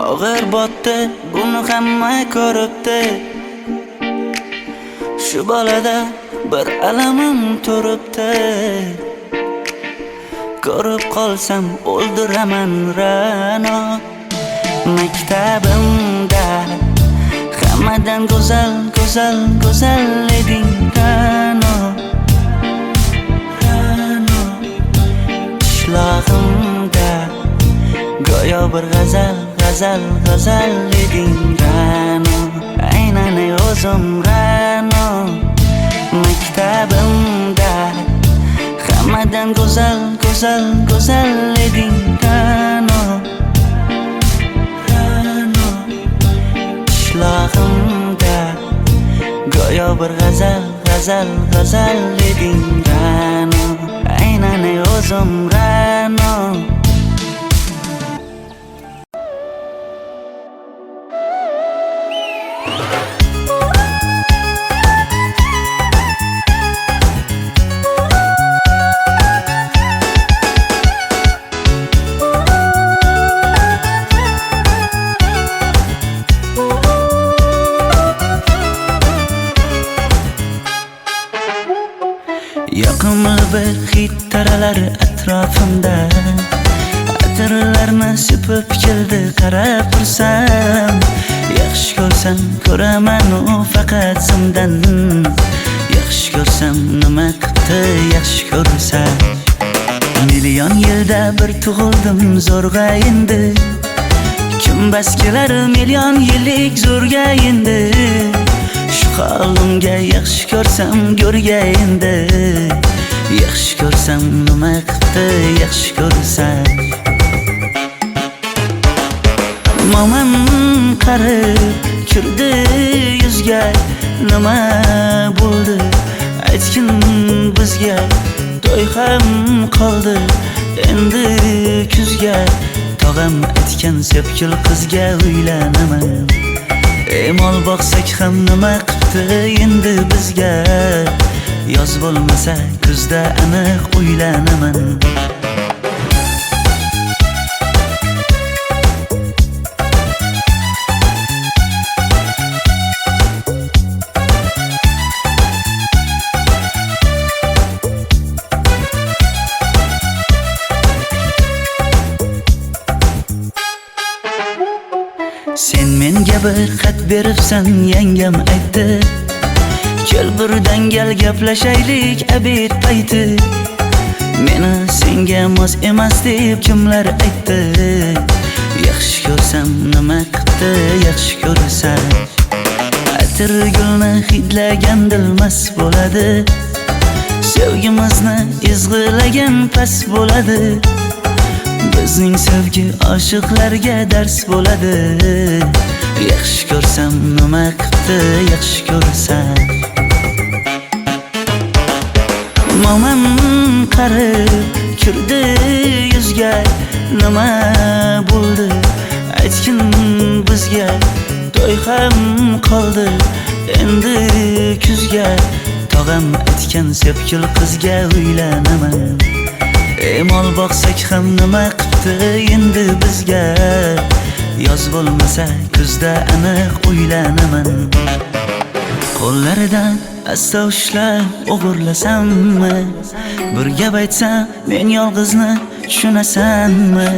og'ir botdi, buni hamma ko'ribdi. Shu bolada bir alamim turibdi, ko'rib qolsam o'ldiraman Ra'no. Maktabimda hammadan go'zal eding Ra'no. Qishlog'imda go'yo bir g'azal eding Ra'no. Aynan o'zim Ra'no. Maktabimda go'zal, go'zal, go'zal eding Ra'no, Ra'no. Qishlog'imda go'yo bir g'azal, g'azal, g'azal eding Ra'no. Aynan o'zim Ra'no. Yoqimli bir hid taralar atrofimda, atirlarni sepib keldi qarab tursam. Yaxshi ko'rsam ko'raman u faqat simdan, yaxshi ko'rsam nima qildi yaxshi ko'rsam. Million yilda bir tug'ildim zo'rg'a endi, kim bas kelar million yillik zo'rga endi. Shu holimga yaxshi ko'rsam go'rga endi, yaxshi ko'rsam nima qildi yaxshi ko'rsam. Momam qarib kirdi yuzga, nima bo'ldi aytgin bizga. To'y ham qoldi endi kuzga, tog'am aytgan sepkil qizga uylanaman. Mol boqsak ham nima qildi endi bizga, yoz bo'lmasa kuzda aniq uylanaman. Sen menga bir xat beribsan, yangam aytdi, kel birdan gal gaplashaylik abid payti. Meni senga mos emas deb kimlar aytdi, yaxshi ko'rsam nima qildi yaxshi ko'rsam. Atir gulni hidlagan dilmas bo'ladi, sevgimizni izg'ilagan pas bo'ladi. Bizning sevgi oshiqlarga dars bo'ladi, yaxshi ko'rsam nima qildi yaxshi ko'rsam. Momam qarib kirdi yuzga, nima bo'ldi aytgin bizga. To'y ham qoldi endi kuzga, tog'am aytgan sepkil qizga uylanaman. Mol boqsak ham nima qildi endi bizga, yoz bo'lmasa kuzda aniq uylanaman. Qo'llaridan asta ushlab o'g'irlasammi, bir gap aytsam men yolg'izni tushunasanmi?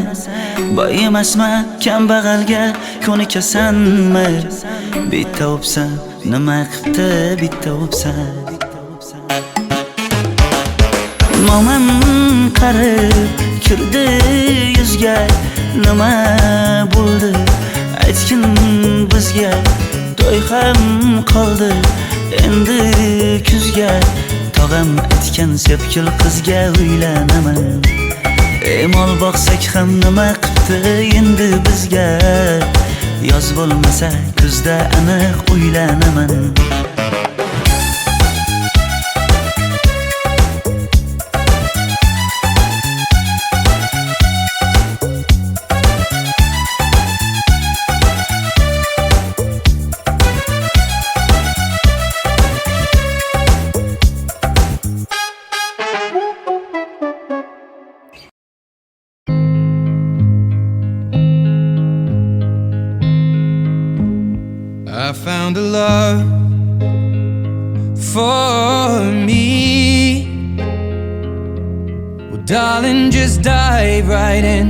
Boy emasman kambag'alga ko'nikasanmi? Bitta o'psam nima qildi bitta o'psam. Momam qarib kirdi yuzga, nima bo'ldi aytgin bizga. To'y ham qoldi endi kuzga, tog'am aytgan sepkil qizga uylanaman. Mol boqsak ham nima qildi endi bizga, yoz bo'lmasa kuzda aniq uylanaman. I found a love for me. Well, darling, just dive right in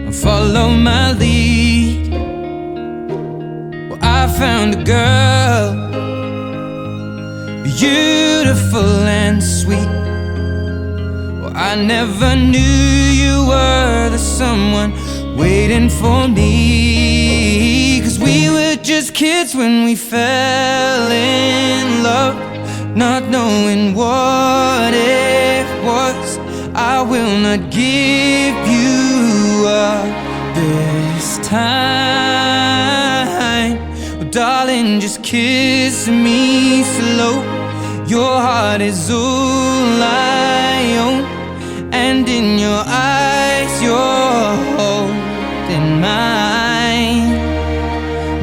and follow my lead. Well, I found a girl, beautiful and sweet. Well, I never knew you were the someone waiting for me. 'Cause we were just kids when we fell in love, not knowing what it was. I will not give you up this time. Oh, darling, just kiss me slow. Your heart is all I own, and in your eyes you're holding mine.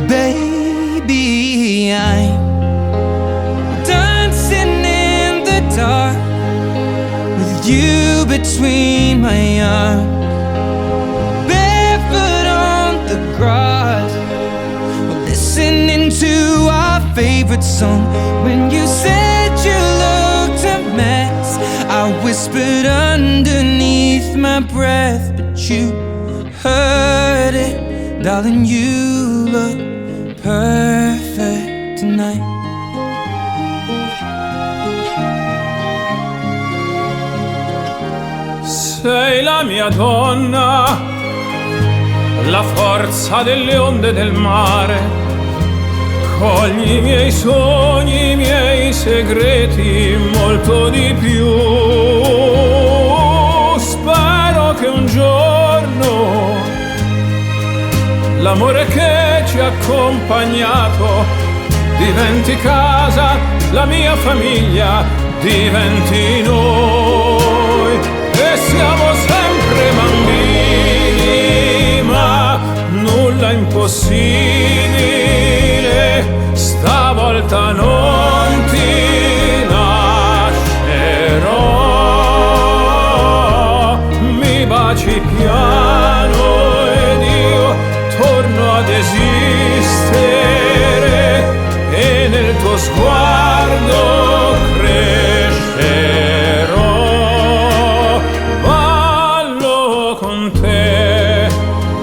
Baby, I'm dancing in the dark with you between my arms, barefoot on the grass, listening to our favorite song. When you said you looked a mess, I whispered underneath my breath, but you heard it. Darling, you look perfect tonight. Sei la mia donna, la forza delle onde del mare. Cogli i miei sogni, i miei segreti, molto di più. Spero che un giorno l'amore che ci ha accompagnato diventi casa, la mia famiglia diventi noi. E siamo sempre bambini, ma nulla impossibile. Stavolta non ti lascerò. Mi baci piano ed io torno ad esistere, e nel tuo sguardo crescerò. Ballo con te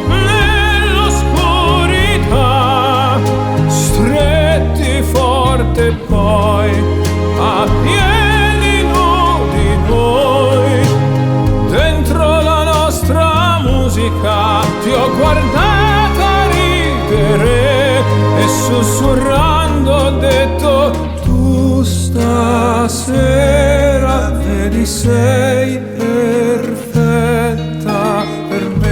nell'oscurità, stretti forte poi a piedi nudi noi. Dentro la nostra musica ti ho guardata ridere e sussurrando ho detto: tu stasera vedi sei perfetta per me.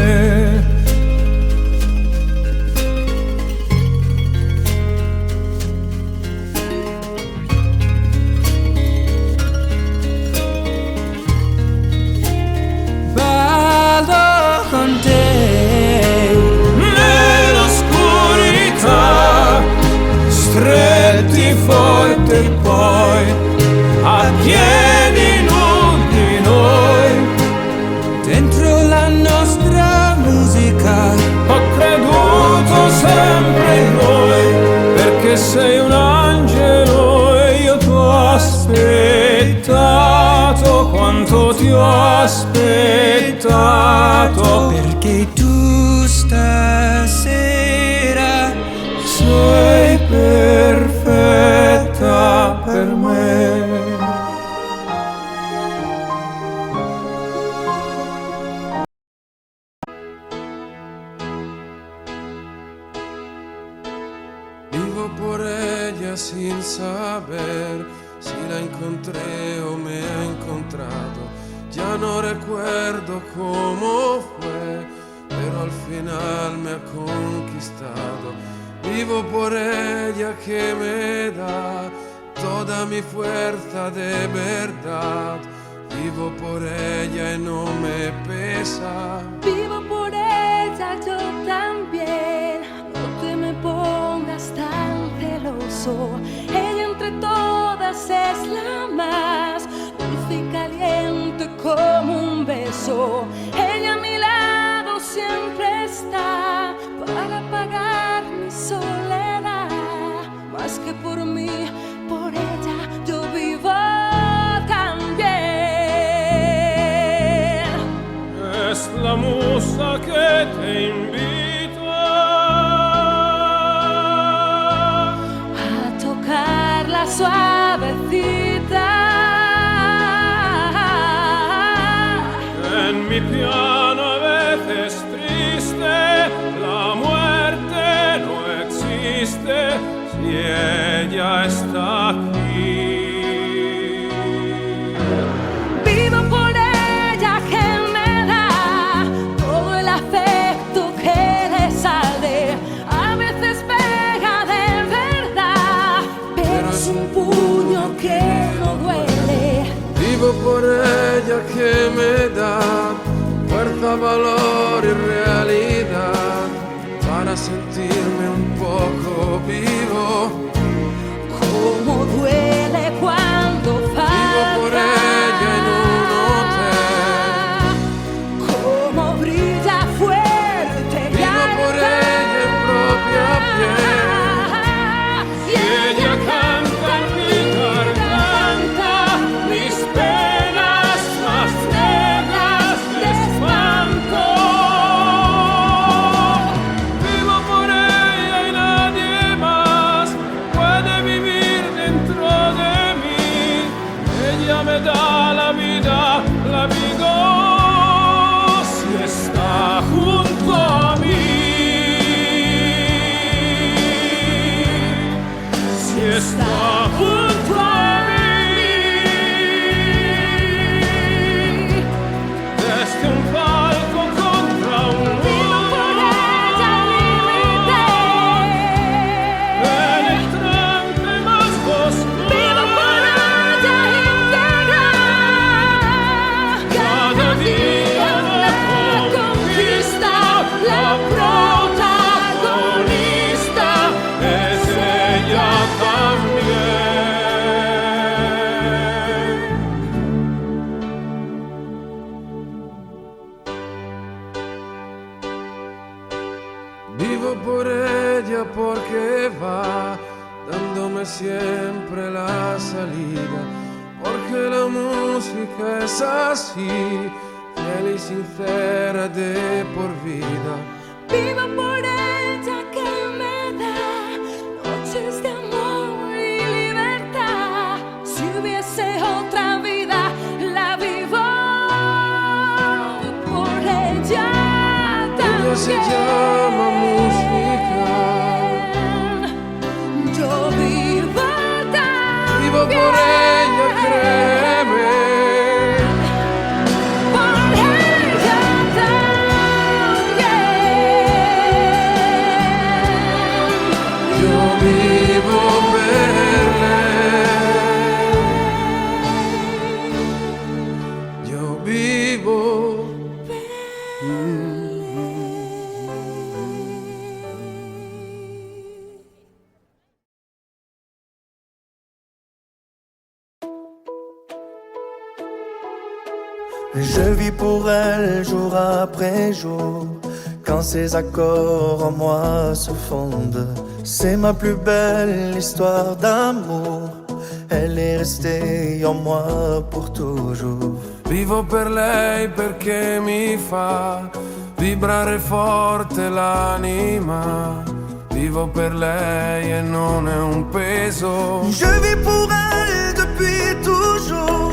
Ballo con te Nell'oscurità, stretti forte poi a piedi nudi noi. dentro la nostra musica. Ho creduto sempre in noi, perché sei un angelo e io t'ho aspettato quanto ti ho aspettato. Perché tu stasera Sei perfetta per me. Vivo por ella sin saber si la encontré o me ha encontrado. Ya no recuerdo cómo fue, pero al final me ha conquistado. Vivo por ella que me da toda mi fuerza de verdad. Vivo por ella y no me pesa. Vivo por ella yo también. No te me pongas tan celoso. Ella entre todas es la más dulce y caliente como un beso. Ella a mi lado siempre está para apagar mi soledad. Más que por mí, por ella yo vivo también. Es la musa que te invita a tocarla suavecita. En mi piano a veces triste, la muerte no existe si ella está aquí. Vivo por ella puño que no duele. Vivo por ella que me da fuerza, valor y realidad para sentirme un poco vivo. Como duele cuando falta. Vivo por ella en un hotel. Como brilla fuerte. Vivo por ella en propia piel. Y ella canta en mi garganta mis penas más negras de espanto. Vivo por ella y nadie más puede vivir dentro de mí. Ella me da la vida, la vivo si está junto a mí. Si está junto a mí. Desde un palco contra un Vivo por ella límite. penetrante más oscuro. Vivo por ella íntegra. Cada día la conquista, la protagonista es ella también. Vivo por ella porque va dándome siempre la salida, porque la música es así, fiel y sincera de por vida. Vivo por ella que me da noches de amor y libertad. Si hubiese otra vida, la vivo por ella también. Ella se llama música. Yo vivo también. Vivo por ella, créeme. Por ella también. Yo vivo per lei. Yo vivo. Je vis pour elle jour après jour. Quand ses accords en moi se fondent, c'est ma plus belle histoire d'amour. Elle est restée en moi pour toujours. Vivo per lei perché mi fa vibrare forte l'anima. Vivo per lei e non è un peso. Je vis pour elle depuis toujours.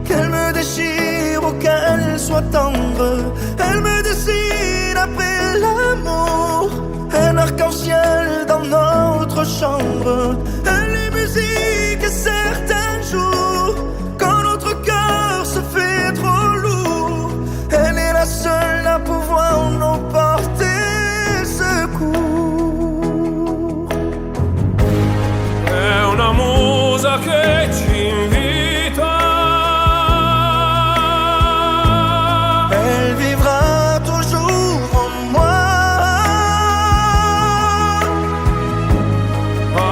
Qu'elle me déchire ou qu'elle soit tendre, elle me dessine après l'amour. Un arc-en-ciel dans notre chambre. Elle est musique et certains jours, quand notre cœur se fait trop lourd, elle est la seule à pouvoir nous porter secours. È una musa che ci invita. Elle vivra toujours en moi.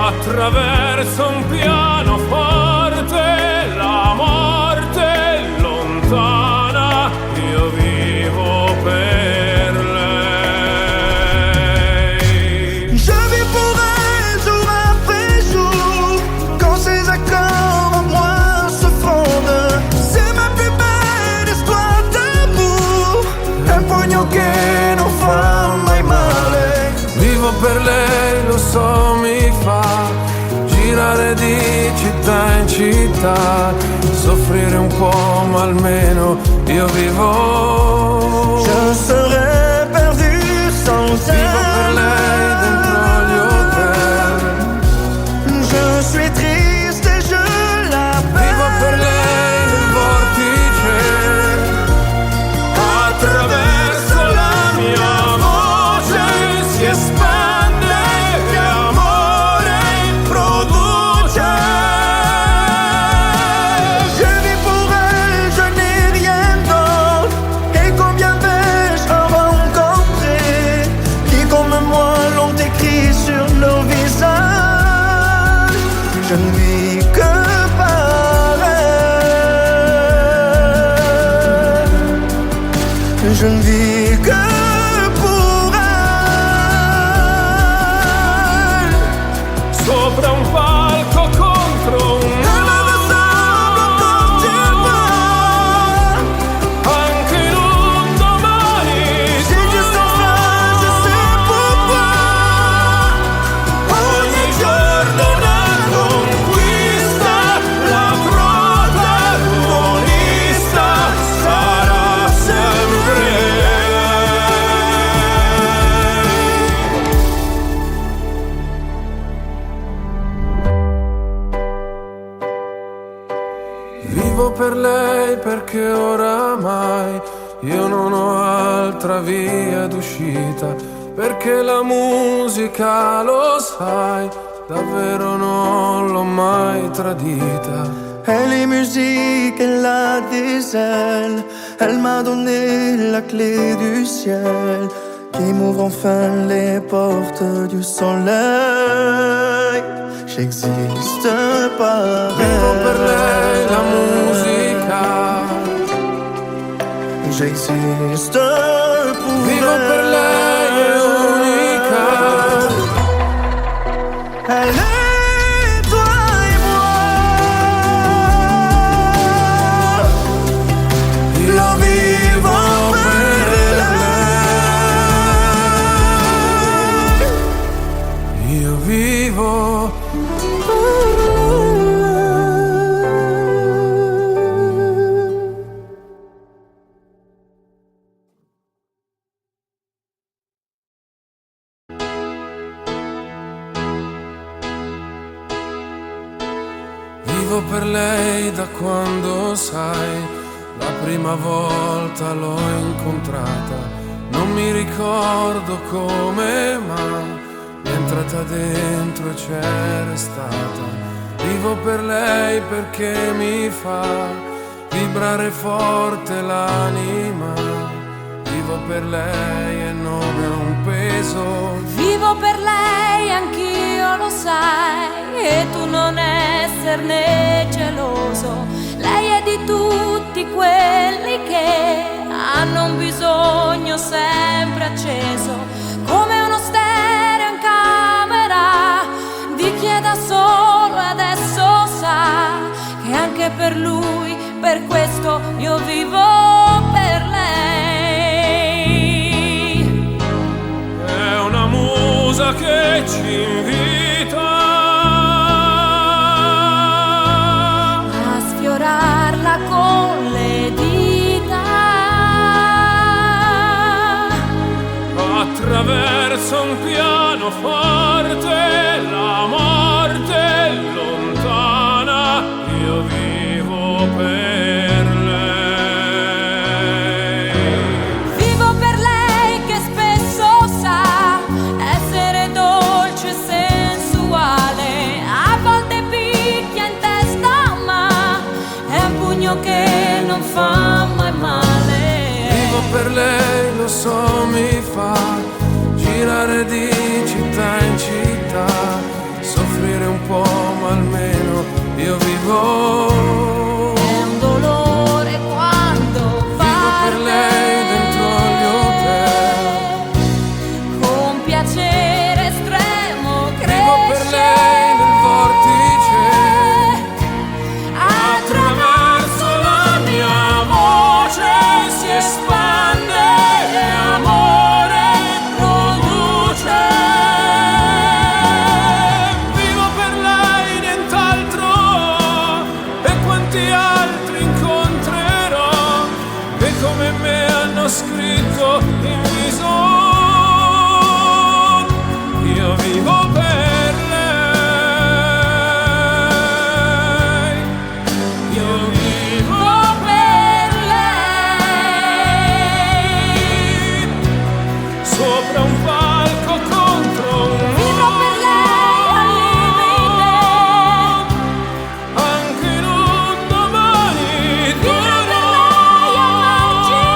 Attraverso un pianoforte la morte è lontana, io vivo per lei. Je vis pour elle jour après jour. Quand ses accords en moi se fondent, c'est ma plus belle histoire d'amour. Un pugno che non fa mai male. Vivo per lei, lo so, mi fa girare di città in città, soffrire un po', ma almeno io vivo. Je serais perdu sans Vivo per lei elle. dentro gli hotel. Je suis triste et je l'appelle. Vivo per lei nel vortice. Attraverso la mia voce si espande e amore produce. Je ne vis que par elle. Je ne vis que pour elle. Sopra un palco contro un per lei perché oramai io non ho altra via d'uscita, perché la musica, lo sai, davvero non l'ho mai tradita. Elle est musique, elle a des ailes. Elle m'a donné la clé du ciel qui m'ouvre enfin les portes du soleil. J'existe par elle. Vivo per lei la musica. J'existe pour Vivo elle. per lei è unica. Elle est toi et moi. Io vivo per lei. Io vivo. Vivo per lei da quando, sai, la prima volta l'ho incontrata. Non mi ricordo come, ma mi è entrata dentro e c'è restata. Vivo per lei perché mi fa vibrare forte l'anima. Vivo per lei e non è un peso. Vivo per lei, anch'io lo sai, e tu non esserne geloso. Lei è di tutti quelli che hanno un bisogno sempre acceso, come uno stereo in camera di chi è da solo e adesso sa che anche per lui, per questo io vivo per lei. È una musa che ci invita a sfiorarla con le dita attraverso un pianoforte, la morte è lontana. Io vivo per lei. Vivo per lei che spesso sa essere dolce e sensuale, a volte picchia in testa ma è un pugno che non fa mai male. Vivo per lei, lo so, mi fa girare di città in città, soffrire un po' ma almeno io vivo. È un dolore quando Vivo per lei dentro agli hotel, con piacere estremo cresce. vivo per lei nel vortice, Attraverso la mia voce si espande e amore produce. Vivo per lei, nient'altro, e quanti altri incontrerò che come me hanno scritto in viso. Io vivo per lei. Io vivo per lei. Sopra un palco contro un Vivo per lei al limite. anche in un domani Vivo per lei a margine.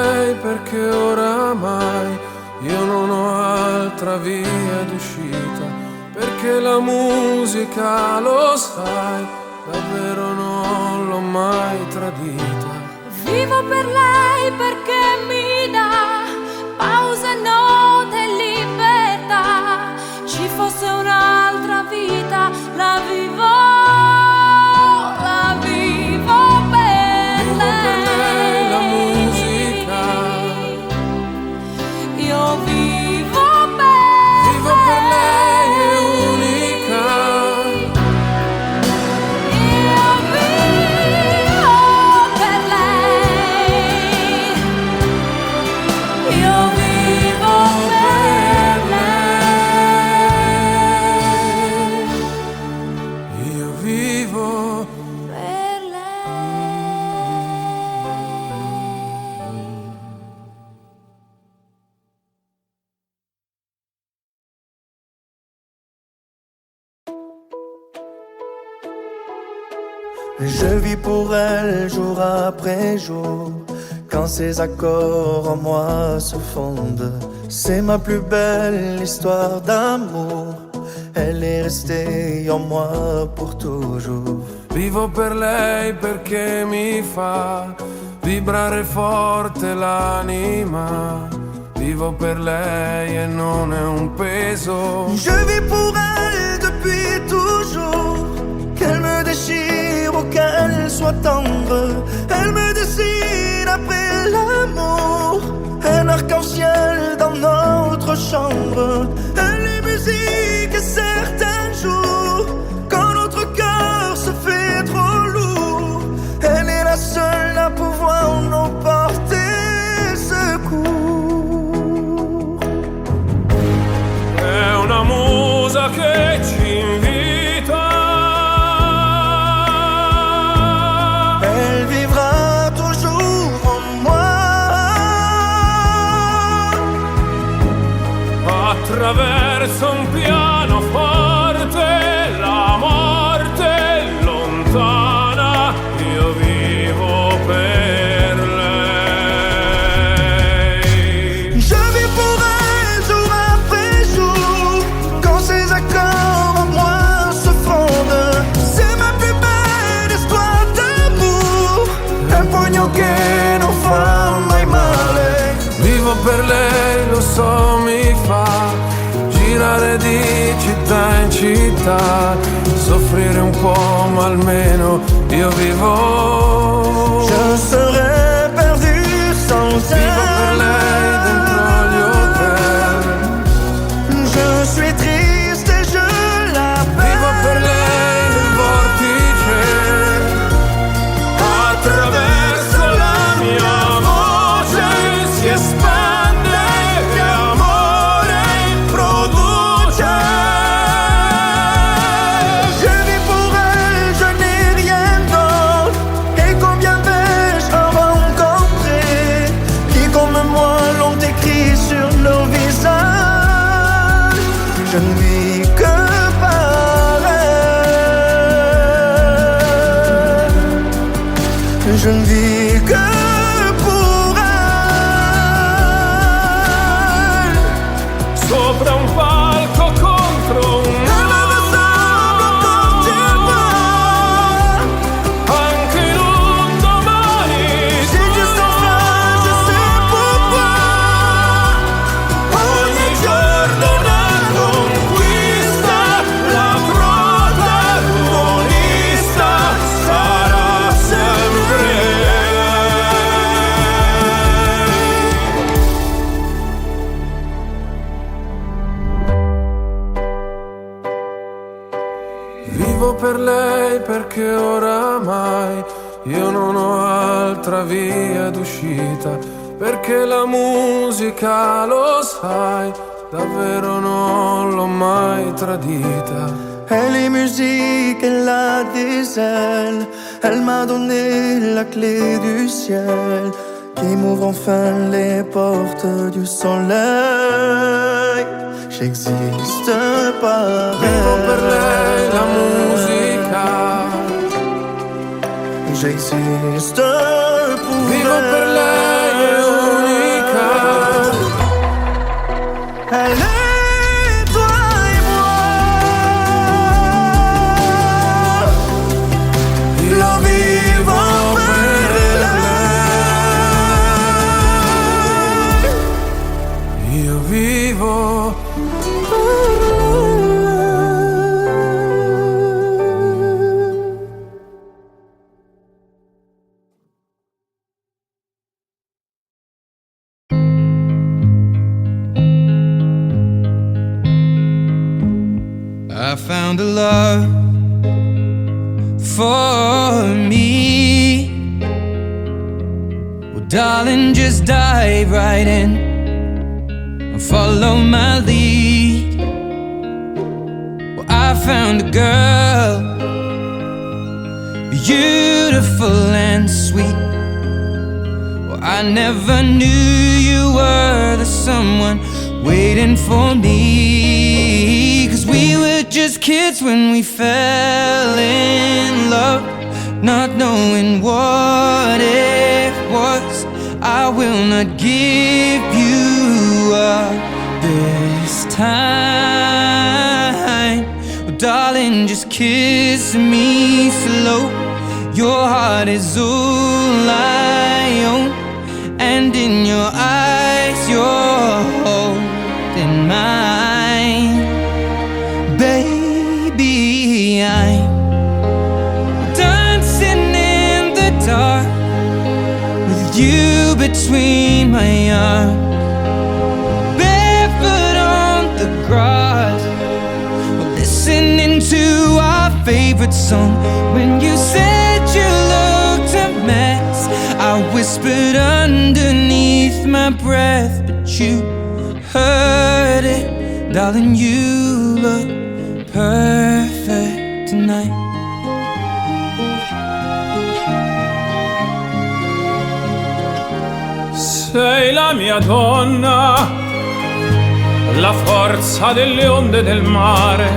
lei perché oramai io non ho altra via d'uscita, perché la musica, lo sai, davvero non l'ho mai tradita. Vivo per lei perché mi dà pausa, note e libertà. Ci fosse un'altra vita, la vivo per lei. La musica, io vivo per lei, è unica. Io vivo per lei. Io vivo per lei. Io vivo per lei. Je vis pour elle jour après jour. Quand ses accords en moi se fondent, c'est ma plus belle histoire d'amour. Elle est restée en moi pour toujours. Vivo per lei perché mi fa vibrare forte l'anima. Vivo per lei e non è un peso. Je vis pour elle depuis toujours. Qu'elle me déchire ou qu'elle soit tendre, elle me dessine après l'amour. Un arc-en-ciel dans notre chambre. Elle est musique et certains jours, quand notre cœur se fait trop lourd, elle est la seule à pouvoir nous porter secours. È una musa che ci invita. Elle vivra toujours en moi. Attraverso un pianoforte, la morte è lontana, io vivo per lei. Je vis pour elle jour après jour. Quand ses accords en moi se fondent, c'est ma plus belle histoire d'amour. Un pugno che non fa mai male. Vivo per lei, lo so, mi fa girare di città in città, soffrire un po', ma almeno io vivo. Je serais perdu sans Vivo per lei elle. dentro gli hotel. Je suis triste et je l'appelle. Vivo per lei nel vortice. Attraverso la mia voce si espande e amore produce. Je vis pour elle, je n'ai rien d'autre. Et combien vais-je en rencontrer qui comme moi l'ont écrit sur nos visages. Je ne vis que par elle. Je ne vis que pour elle. Sopra un palco contro un Elle me ressemble quand elle parle. anche in un domani. Si Dieu s'en fait, je sais pourquoi. Ogni giorno una conquista, la protagonista sarà sempre lei. Vivo per lei perché oramai io non ho altra via d'uscita, perché la musica, lo sai, davvero non l'ho mai tradita. Elle est musique, elle a des ailes. Elle m'a donné la clé du ciel qui m'ouvre enfin les portes du soleil. J'existe par Vivo per elle. lei la musica. J'existe pour Vivo per lei, è I found a love for me. Well, darling, just dive right in and follow my lead. Well, I found a girl, beautiful and sweet. Well, I never knew you were the someone waiting for me. 'Cause we were just kids when we fell in love, not knowing what it was. I will not give you up this time. Oh, darling, just kiss me slow. Your heart is all I own, and in your eyes you're holding mine. Baby, I'm dancing in the dark with you between my arms, barefoot on the grass, listening to our favorite song. When you said you looked a mess, I whispered underneath my breath, but you heard it. Darling, you look perfect tonight. Sei la mia donna, la forza delle onde del mare.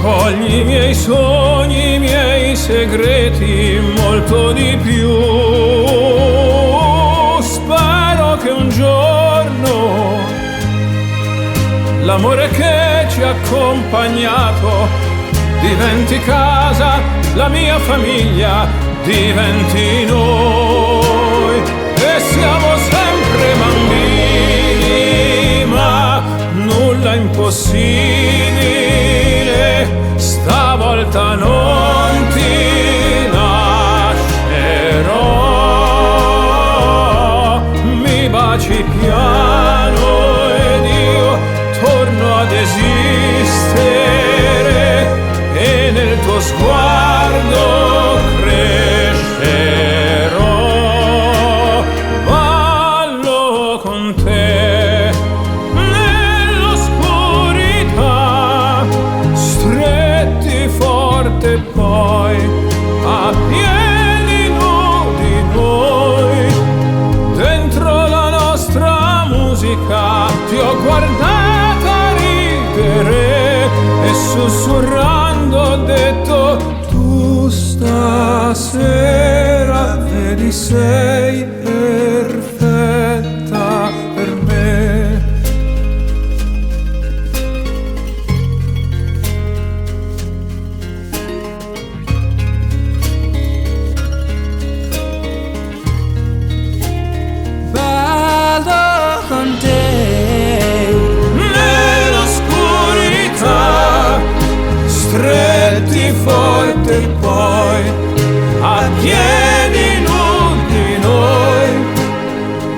Cogli i miei sogni, i miei segreti, molto di più. Spero che un giorno l'amore che ci ha accompagnato diventi casa, la mia famiglia diventi noi. E siamo sempre bambini, ma nulla impossibile. Stavolta non ti lascerò. Mi baci piano ed io torno ad esistere, e nel tuo sguardo crescerò. Ballo con te nell'oscurità, stretti forte poi a piedi nudi noi. Dentro la nostra musica ti ho guardata ridere e sussurrando ho detto: tu stasera vedi sei perfetta per me. Ballo con te Nell'oscurità, stretti forte poi a piedi nudi noi.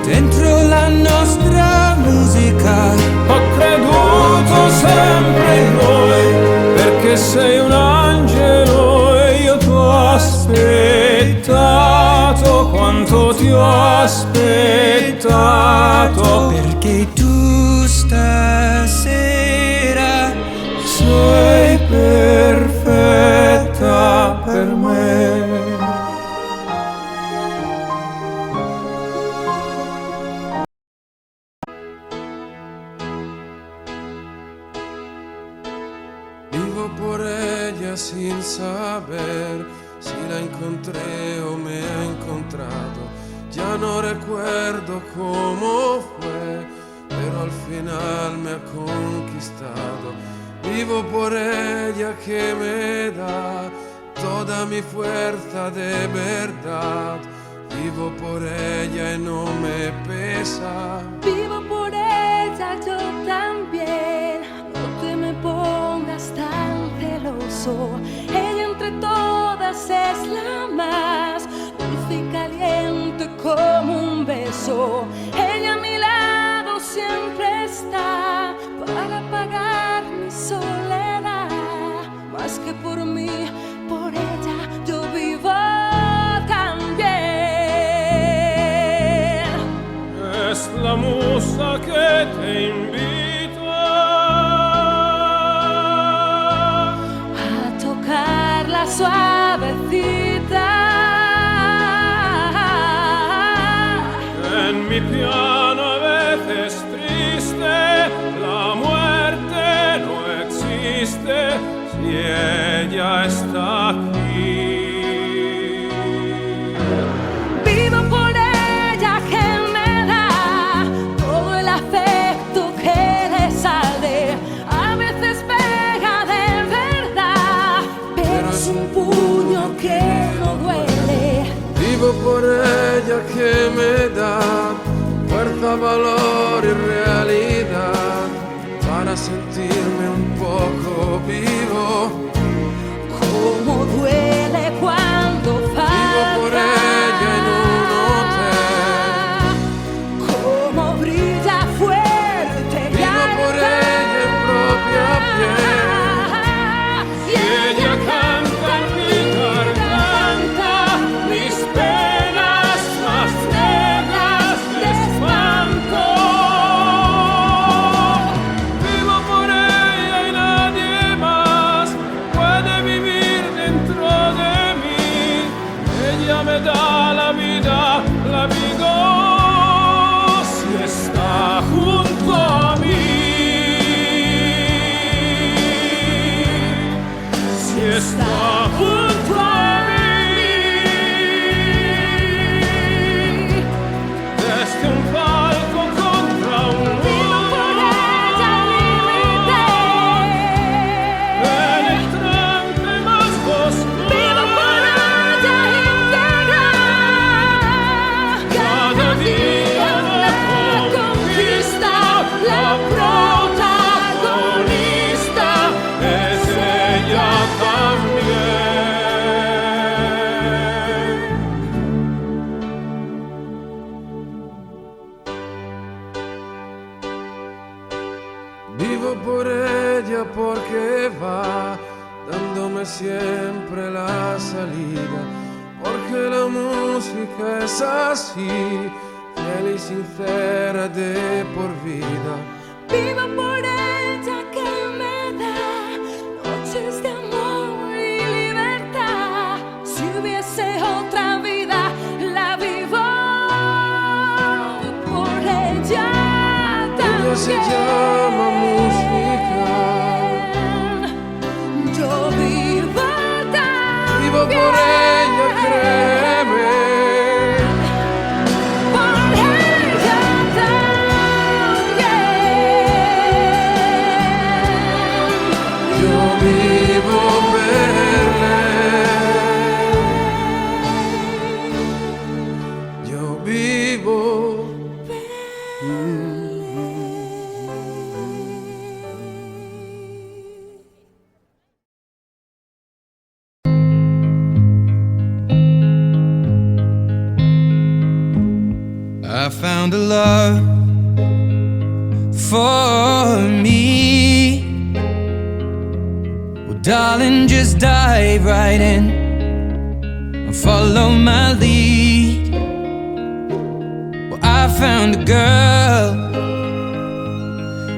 dentro la nostra musica. Ho creduto sempre in noi, perché sei un angelo e io t'ho aspettato quanto ti ho aspettato. Perché tu stasera Sei perfetta per me. Vivo por ella sin saber si la encontré o me ha encontrado. Ya no recuerdo cómo fue, pero al final me ha conquistado. Vivo por ella que me da toda mi fuerza de verdad. Vivo por ella y no me pesa. Vivo por ella yo también. que por mí, por ella yo vivo también. Es la musa que te invita a tocarla suavecita. en mi piano a veces triste. La muerte no existe si ella está aquí. Vivo por ella que me da todo el afecto que le sale. A veces pega de verdad, pero es un puño que no duele. Vivo por ella que me da fuerza, valor y realidad para sentirme un poco vivo. Cómo duele cuando falta. Vivo por ella en un hotel. Cómo brilla fuerte. Vivo por ella en propia piel. Si ella canta en mi garganta, mis penas más negras de espanto. Vivo por ella y nadie más puede vivir dentro de mí. Ella me da la vida, la vivo si está junto a mí. Si está junto a mí. Desde un palco contra un Vivo por ella límite. penetrante más oscuro. Vivo por ella íntegra. Cada día la conquista, la protagonista es ella también. Vivo por ella porque va dándome siempre la salida, porque la música es así, fiel y sincera de por vida. Vivo por ella que me da noches de amor y libertad. Si hubiese otra vida, la vivo por ella también. Ella se llama música. Yo vivo también. Vivo por ella, créeme. Por ella también. Yo vivo per lei. Yo vivo. I found a love for me. Well, darling, just dive right in and follow my lead. Well, I found a girl,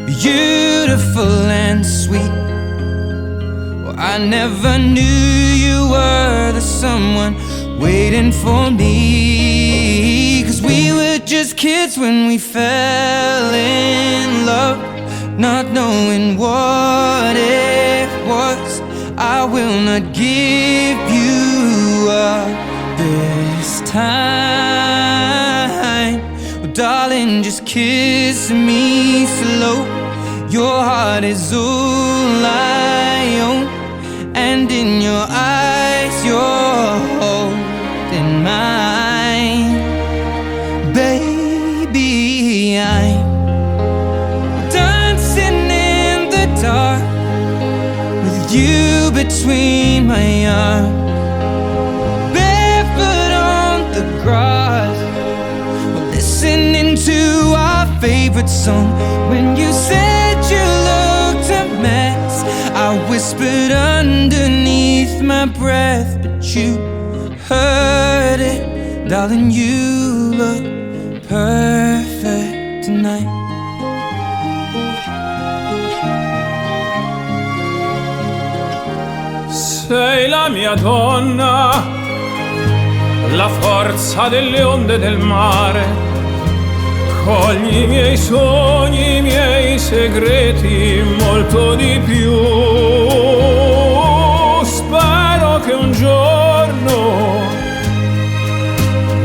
beautiful and sweet. Well, I never knew you were the someone waiting for me. 'Cause we were just kids when we fell in love, not knowing what it was. I will not give you up this time. Oh, darling, just kiss me slow. Your heart is all I own, and in your eyes you're holding mine. Baby, I'm dancing in the dark with you between my arms, barefoot on the grass, listening to our favorite song. When you said you looked a mess, I whispered whispered underneath my breath, but you heard it. Darling, you look perfect tonight. Sei la mia donna, la forza delle onde del mare. Cogli i miei sogni, i miei segreti, molto di più. Spero che un giorno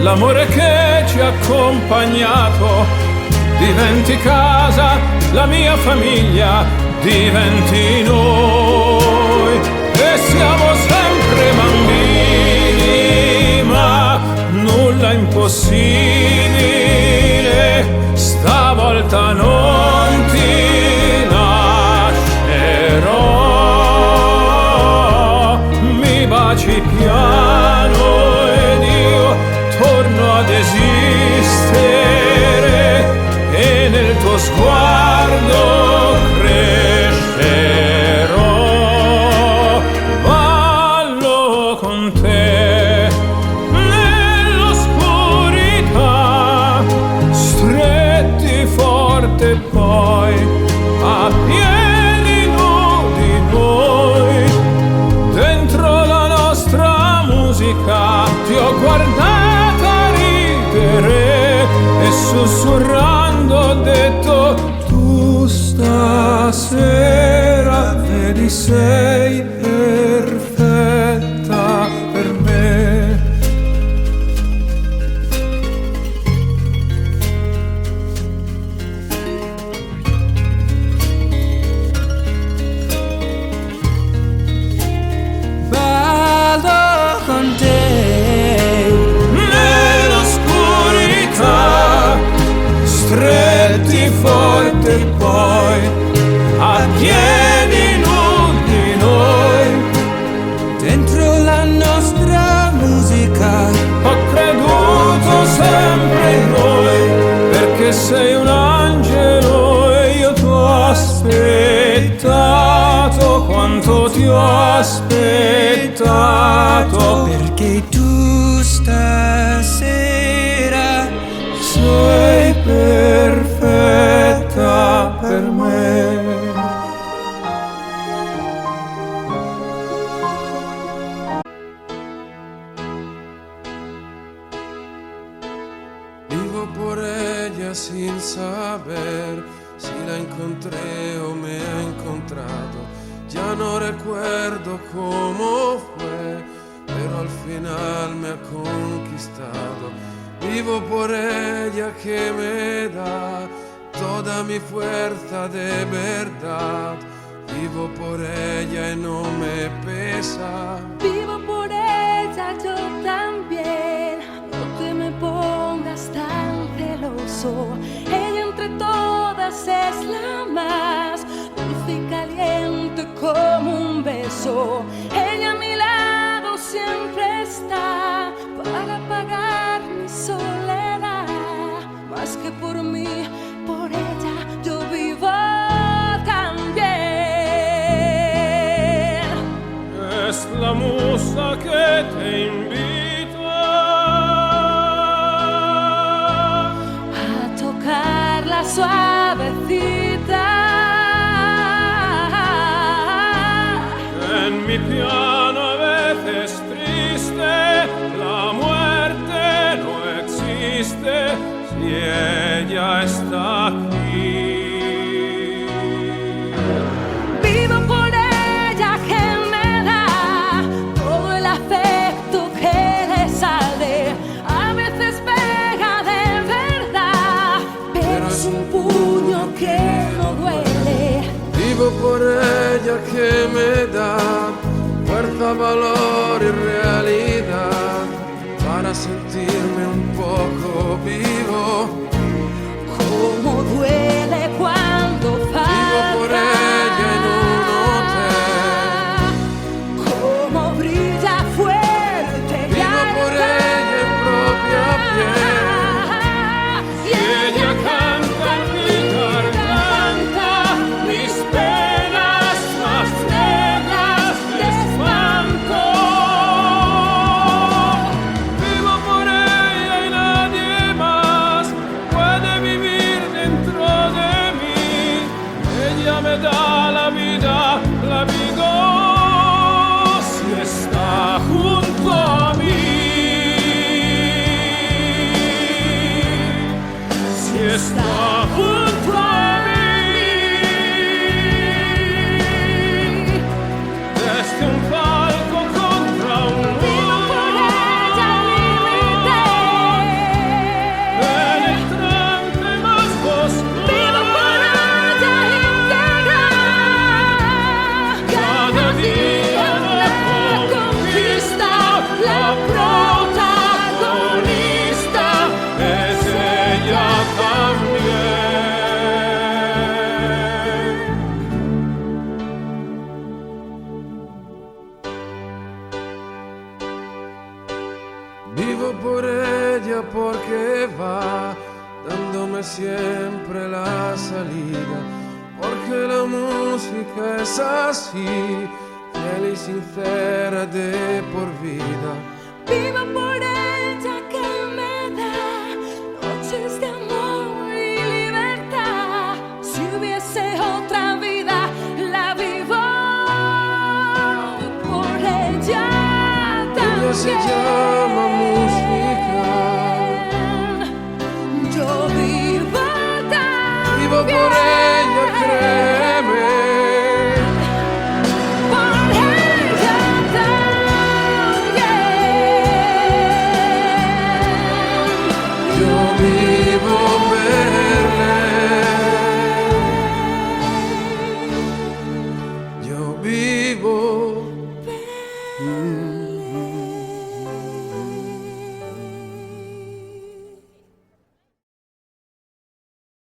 l'amore che ci ha accompagnato diventi casa, la mia famiglia diventi noi. E siamo sempre bambini, ma nulla è impossibile. Stavolta non ti lascerò. Mi baci piano ed io torno ad esistere, e nel tuo sguardo crescerò. Ballo con te nell'oscurità, stretti forte poi a piedi nudi noi. Dentro la nostra musica ti ho guardata ridere e sussurrando ho detto: tu stasera vedi sei perfetta per me. Ballo con te Nell'oscurità, stretti forte poi a piedi nudi noi. dentro la nostra musica. Ho creduto sempre in noi, perché sei un angelo e io ti ho aspettato quanto ti ho aspettato. Perché tu stasera Sei perfetta per me. Vivo por ella sin saber si la encontré o me ha encontrado. Ya no recuerdo cómo fue, pero al final me ha conquistado. Vivo por ella que me da toda mi fuerza de verdad. Vivo por ella y no me pesa. Vivo por ella yo también. No te me pongas tan celoso. Ella entre todas es la más dulce y caliente como un beso. Ella a mi lado siempre está para apagar mi soledad. Más que por mí, por ella yo vivo también. Es la musa que te invita A tocarla suavecita. en mi piano, a veces triste. La muerte no existe si ella está aquí. Vivo por ella que me da todo el afecto que le sale. A veces pega de verdad, pero es un puño que no duele. Vivo por ella que me da fuerza, valor y realidad para sentirme un poco vivo. Cómo duele cuando falta. Vivo por ella en un hotel. Cómo brilla fuerte. Vivo por ella en propia piel. Y ella canta en mi garganta mis penas más negras. sta junto a mí. Desde un palco contra un Vivo por ella al límite. penetrante más oscuro. Vivo por ella íntegra. Cada día la conquista, la protagonista es ella también. Vivo por ella porque va dándome siempre la salida, porque la música es así, fiel y sincera de por vida. Vivo por ella que me da noches de amor y libertad. Si hubiese otra vida, la vivo por ella Ella se también. llama música. Yo vivo también. Vivo por ella, créeme. Por ella también. Yo vivo per lei. Io vivo